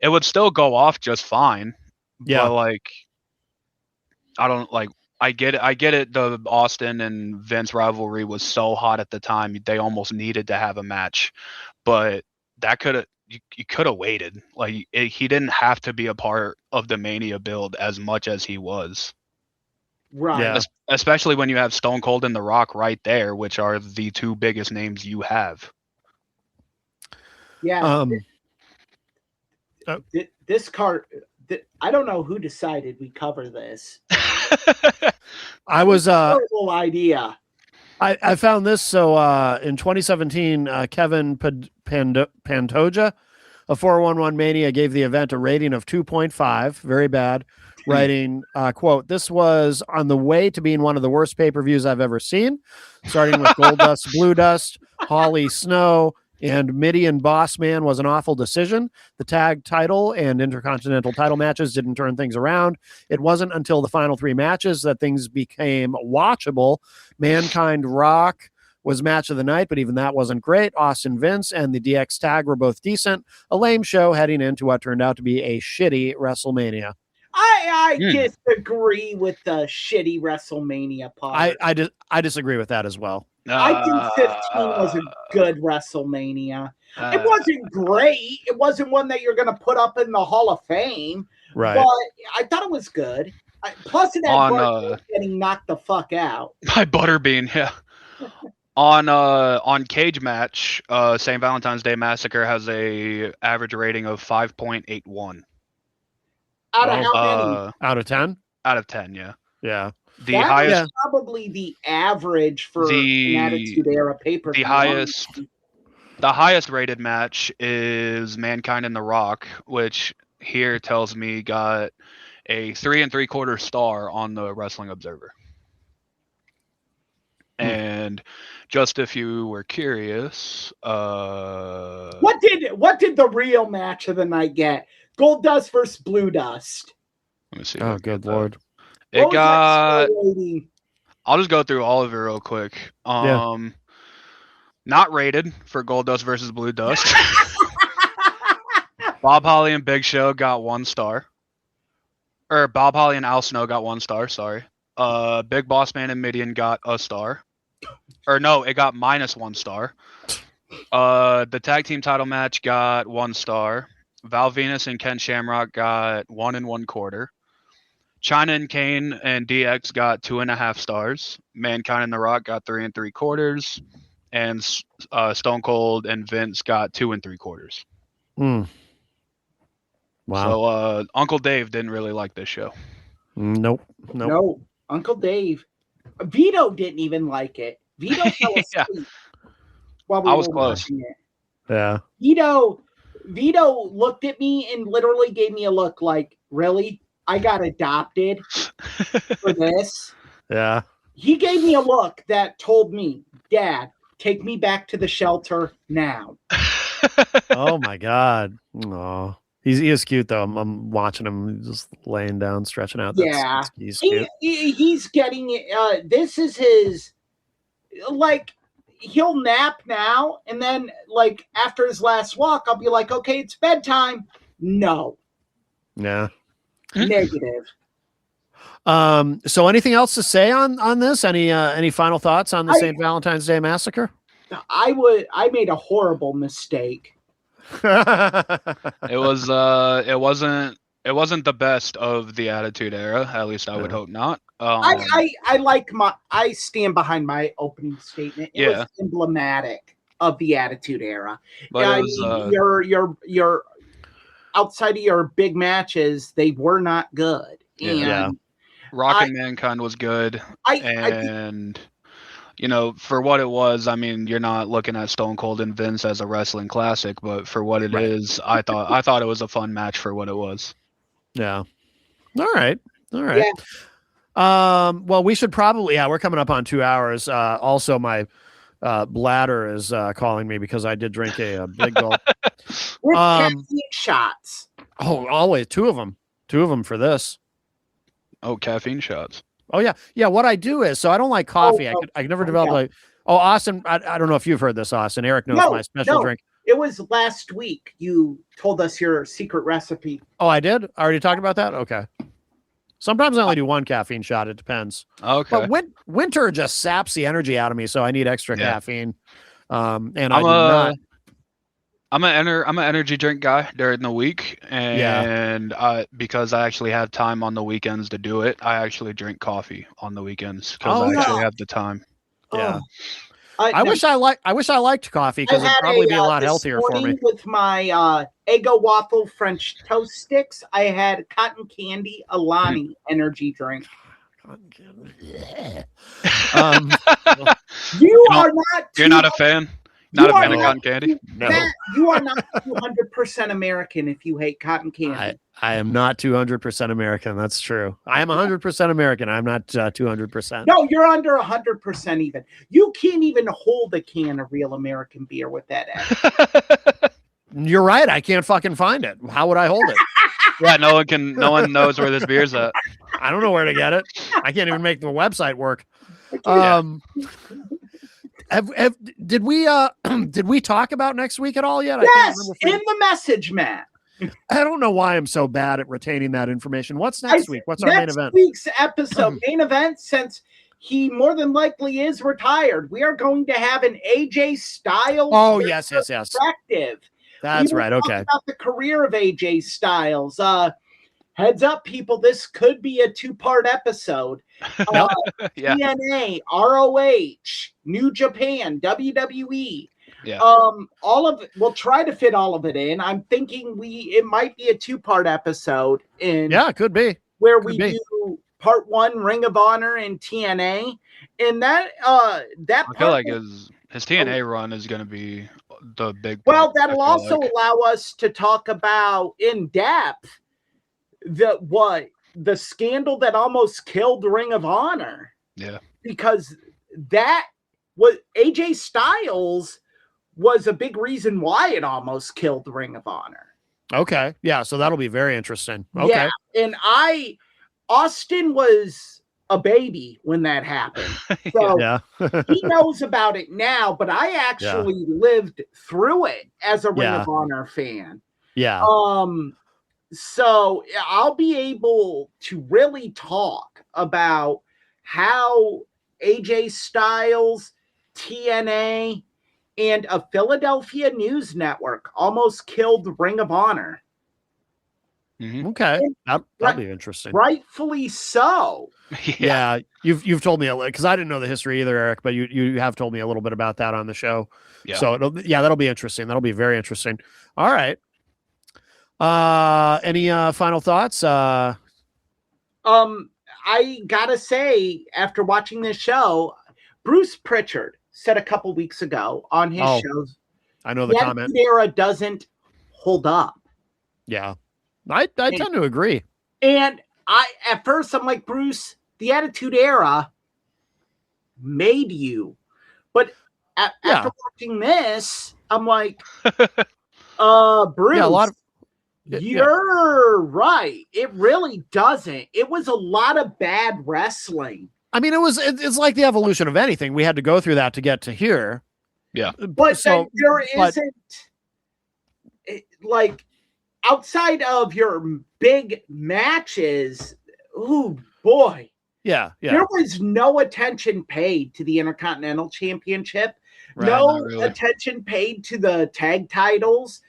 it would still go off just fine. Yeah. But like, I get it. The Austin and Vince rivalry was so hot at the time, they almost needed to have a match. But you could have waited. Like, he didn't have to be a part of the Mania build as much as he was. Right. Yeah. Especially when you have Stone Cold and The Rock right there, which are the 2 biggest names you have. Yeah. This card, I don't know who decided we cover this. I was terrible idea. I found this. So in 2017, Kevin Pantoja of 411 Mania gave the event a rating of 2.5, very bad, writing, quote, "This was on the way to being one of the worst pay-per-views I've ever seen, starting with Goldust, Blue Dust, Holly Snow, and Midian Boss Man was an awful decision. The tag title and intercontinental title matches didn't turn things around. It wasn't until the final 3 matches that things became watchable. Mankind, Rock, was match of the night, but even that wasn't great. Austin Vince and the DX tag were both decent. A lame show heading into what turned out to be a shitty WrestleMania. I disagree with the shitty WrestleMania part. I disagree with that as well. I think 15 was a good WrestleMania. It wasn't great. It wasn't one that you're going to put up in the Hall of Fame. Right. But I thought it was good. Plus, it had Butterbean getting knocked the fuck out. By Butterbean, yeah. On Cage Match, St. Valentine's Day Massacre has a average rating of 5.81. Out of how many? Out of 10? Out of 10, yeah. Yeah. The highest is probably the average for an Attitude Era pay-per-view. The highest rated match is Mankind and The Rock, which here tells me got a 3 3/4 star on the Wrestling Observer. And just if you were curious, what did the real match of the night get? Gold Dust versus Blue Dust. Let me see. Oh, good lord! It got. I'll just go through all of it real quick. Not rated for Gold Dust versus Blue Dust. Bob Holly and Big Show got 1 star. Or Bob Holly and Al Snow got 1 star. Sorry. Big Boss Man and Midian got a star. Or no, it got -1 star. The tag team title match got 1 star. Val Venus and Ken Shamrock got 1 1/4. China and Kane and DX got 2.5 stars. Mankind and The Rock got 3 3/4. And Stone Cold and Vince got 2 3/4. Wow. So Uncle Dave didn't really like this show. Nope. No, Uncle Dave. Vito didn't even like it. Vito fell asleep while we were watching it. Yeah. Vito looked at me and literally gave me a look like, really? I got adopted for this? Yeah. He gave me a look that told me, Dad, take me back to the shelter now. Oh my God. Oh, he is cute though. I'm watching him just laying down, stretching out. He's cute. He's getting this is his, like, he'll nap now, and then like after his last walk, I'll be like, okay, it's bedtime. No. Yeah. Negative. So anything else to say on this? Any final thoughts on the St. Valentine's Day Massacre? I made a horrible mistake. It wasn't the best of the Attitude Era. At least I would hope not. I stand behind my opening statement. It was emblematic of the Attitude Era. But your outside of your big matches, they were not good. And Rock and Mankind was good. You know, for what it was, I mean, you're not looking at Stone Cold and Vince as a wrestling classic, but for what it is, I thought it was a fun match for what it was. Yeah. All right. Yeah. Well, we should probably, we're coming up on 2 hours. Also, my bladder is calling me because I did drink a big gulp. With caffeine shots. Oh, always 2 of them. 2 of them for this. Oh, caffeine shots. Oh yeah. What I do is, so I don't like coffee. I could never develop Austin. I don't know if you've heard this, Austin. Eric knows my special drink. It was last week. You told us your secret recipe. Oh, I did? I already talked about that? Okay. Sometimes I only do 1 caffeine shot. It depends. Okay. But winter just saps the energy out of me, so I need extra caffeine. And I'm an energy drink guy during the week, and because I actually have time on the weekends to do it, I actually drink coffee on the weekends because I actually have the time. Yeah. I wish I liked coffee because it'd probably be a lot healthier for me. With my Eggo waffle French toast sticks, I had cotton candy Alani energy drink. You're not a fan? Not a fan of cotton candy? No. Matt, you are not 200% American if you hate cotton candy. I am not 200% American. That's true. I am 100% American. I'm not 200%. No, you're under 100% even. You can't even hold a can of real American beer with that ass. You're right. I can't fucking find it. How would I hold it? Yeah, no one knows where this beer's at. I don't know where to get it. I can't even make the website work. Did we talk about next week at all yet? Yes, in the message, Matt. I don't know why I'm so bad at retaining that information. What's next week? What's our main event? Next week's episode, main event, since he more than likely is retired, we are going to have an AJ Styles. Oh, yes. Perspective. That's right. Okay. About the career of AJ Styles. Heads up, people, this could be a 2-part episode. TNA, ROH, New Japan, WWE. Yeah. All of it, we'll try to fit all of it in. I'm thinking it might be a 2-part episode. It could be. Where we do part 1, Ring of Honor and TNA. And that I feel like his TNA run is going to be the big. Well, that'll also allow us to talk about in depth the scandal that almost killed Ring of Honor. Yeah. Because that was AJ Styles was a big reason why it almost killed the Ring of Honor. Okay. Yeah. So that'll be very interesting. Okay. Yeah. And Austin was a baby when that happened. So he knows about it now, but I actually lived through it as a Ring of Honor fan. Yeah. So I'll be able to really talk about how AJ Styles, TNA, and a Philadelphia news network almost killed Ring of Honor. Mm-hmm. Okay, that'll be interesting. Rightfully so. Yeah, you've told me because I didn't know the history either, Eric. But you have told me a little bit about that on the show. Yeah. So that'll be interesting. That'll be very interesting. All right. Any final thoughts? I gotta say, after watching this show, Bruce Pritchard said a couple weeks ago on his shows, I know the comment. Era doesn't hold up. Yeah, I tend to agree. And at first I'm like, Bruce, the Attitude Era made you, but after watching this, I'm like, Bruce, you're right. It really doesn't. It was a lot of bad wrestling. I mean, it's like the evolution of anything. We had to go through that to get to here. Yeah. But then there isn't, like, outside of your big matches, oh boy. Yeah. There was no attention paid to the Intercontinental Championship. Right, no attention paid to the tag titles.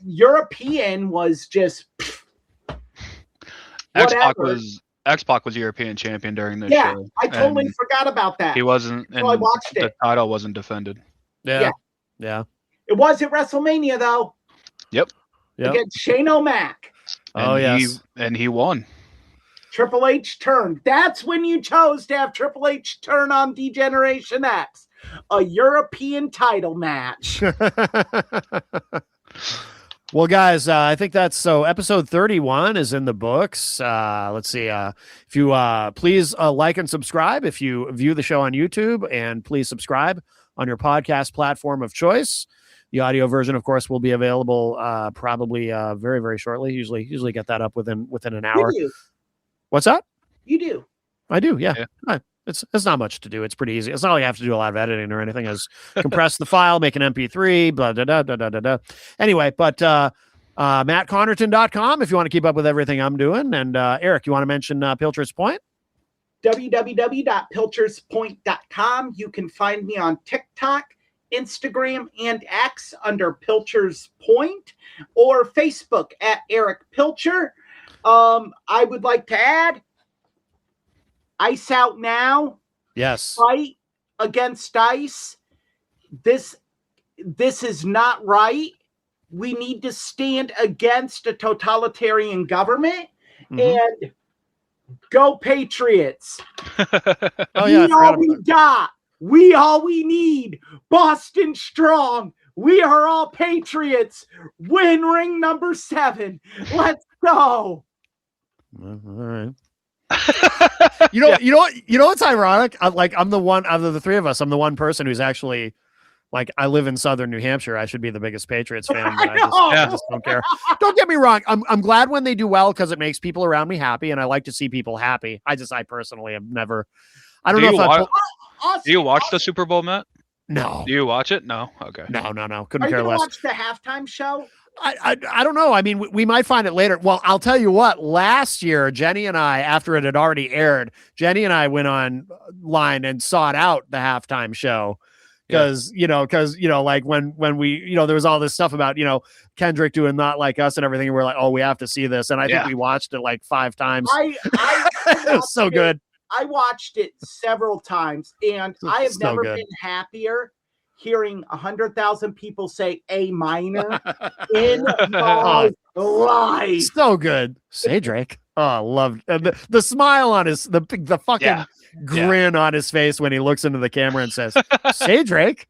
European was just X-Pac was European champion during this show. show. I totally forgot about that. He wasn't, and I watched the title wasn't defended. Yeah. It was at WrestleMania though. Yep. Against Shane O'Mac. And he won. Triple H turned. That's when you chose to have Triple H turn on D-Generation X. A European title match. Well, guys, I think that's so. Episode 31 is in the books. Let's see. If you please like and subscribe if you view the show on YouTube, and please subscribe on your podcast platform of choice. The audio version, of course, will be available probably very, very shortly. Usually get that up within an hour. You do. What's that? You do. I do. Yeah. It's not much to do. It's pretty easy. It's not like you have to do a lot of editing or anything. As compress the file, make an MP3, blah, blah, blah, blah, blah, blah. Anyway, but MattConnerton.com if you want to keep up with everything I'm doing. And Eric, you want to mention Pilcher's Point? www.pilcherspoint.com. You can find me on TikTok, Instagram, and X under Pilcher's Point, or Facebook at Eric Pilcher. I would like to add, Ice Out Now. Yes. Fight against ICE. This is not right. We need to stand against a totalitarian government and go Patriots. We all we got. We all we need. Boston strong. We are all Patriots. Win ring number 7. Let's go. All right. You know what's ironic? I'm the one of the three of us. I'm the one person who's actually like, I live in Southern New Hampshire. I should be the biggest Patriots fan. But I just don't care. Don't get me wrong. I'm glad when they do well because it makes people around me happy, and I like to see people happy. I personally have never. I don't know if do you watch the Super Bowl, Matt? No. Do you watch it? No. Okay. No. Couldn't Are you care gonna less. watch the halftime show? I don't know. I mean, we might find it later. Well, I'll tell you what. Last year, Jenny and I, after it had already aired, Jenny and I went online and sought out the halftime show because like when we there was all this stuff about Kendrick doing Not Like Us and everything, and we're like, oh, we have to see this, and I think we watched it like 5 times. It was so good. I watched it several times, and I have never been happier hearing 100,000 people say A minor in my life. So good. Say Drake. Oh, I love the smile on the fucking grin on his face when he looks into the camera and says, say Drake.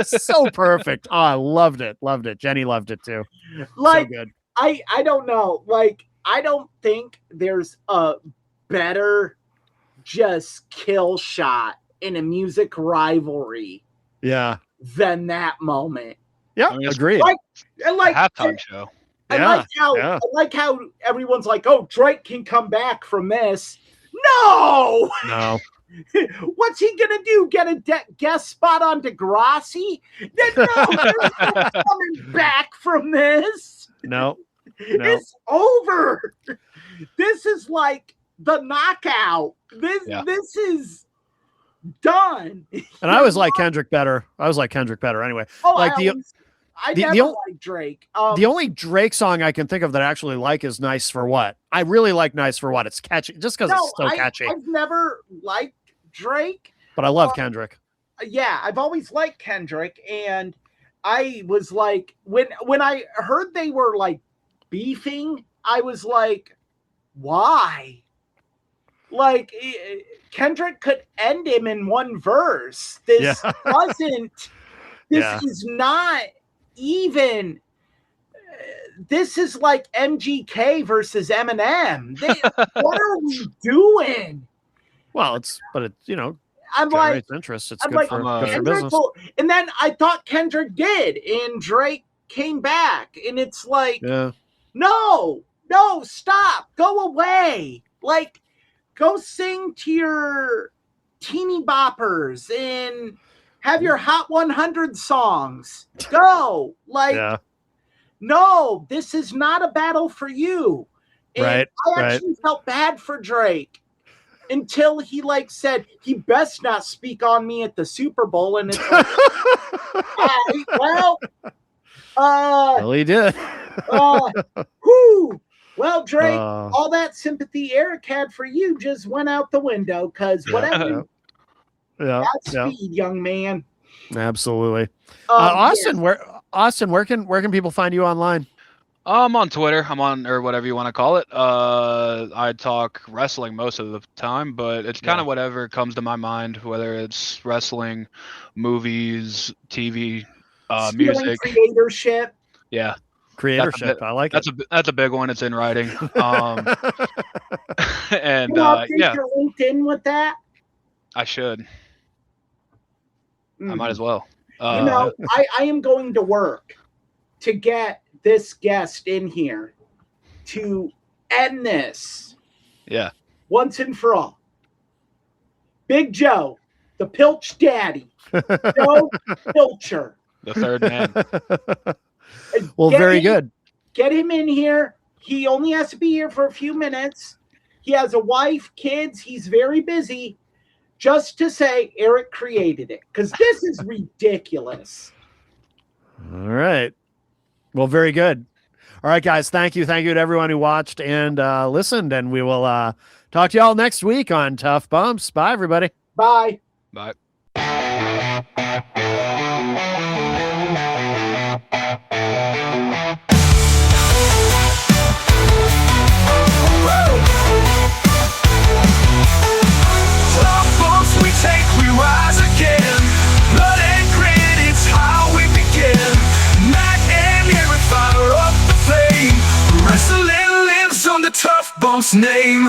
So perfect. Oh, I loved it. Jenny loved it too. Like, so good. I don't know. Like, I don't think there's a better just kill shot in a music rivalry than that moment. Yeah, agreed. Like halftime show. I like how everyone's like, oh, Drake can come back from this. No. What's he gonna do? Get a guest spot on Degrassi? No, he's not coming back from this. No. It's over. This is like the knockout. This is done. And I always like Kendrick better. Anyway. Oh, like I never liked Drake. The only Drake song I can think of that I actually like is Nice for What. I really like Nice for What. It's catchy just because it's so catchy. I've never liked Drake. But I love Kendrick. Yeah, I've always liked Kendrick. And I was like, when I heard they were like beefing, I was like, why? Like, Kendrick could end him in one verse. This wasn't, this is not even, this is like MGK versus Eminem. What are we doing? Well, but I'm like, interest. It's good for business. And then I thought Kendrick did, and Drake came back, and it's like, no, stop, go away. Like, go sing to your teeny boppers and have your Hot 100 songs. Go. Like, no, this is not a battle for you. And I actually felt bad for Drake until he said he best not speak on me at the Super Bowl. And it's like, well, he did. Well, Drake, all that sympathy Eric had for you just went out the window because whatever. Speed, young man. Absolutely. Austin, where can people find you online? I'm on Twitter. I'm on, or whatever you want to call it. I talk wrestling most of the time, but it's kind of whatever comes to my mind, whether it's wrestling, movies, TV, music, creatorship. Yeah. Creatorship. I like it. That's a big one. It's in writing. And your LinkedIn with that. I should. I might as well. I am going to work to get this guest in here to end this. Yeah. Once and for all. Big Joe, the Pilch Daddy. Joe Pilcher. The third man. Well, very good. Get him in here. He only has to be here for a few minutes. He has a wife, kids. He's very busy. Just to say Eric created it. Because this is ridiculous. All right. Well, very good. All right, guys. Thank you. Thank you to everyone who watched and listened. And we will talk to y'all next week on Tough Bumps. Bye, everybody. Bye. Bye. We rise again. Blood and grit, it's how we begin. Night and air, we fire up the flame. Wrestling lives on the Tough Bumps name.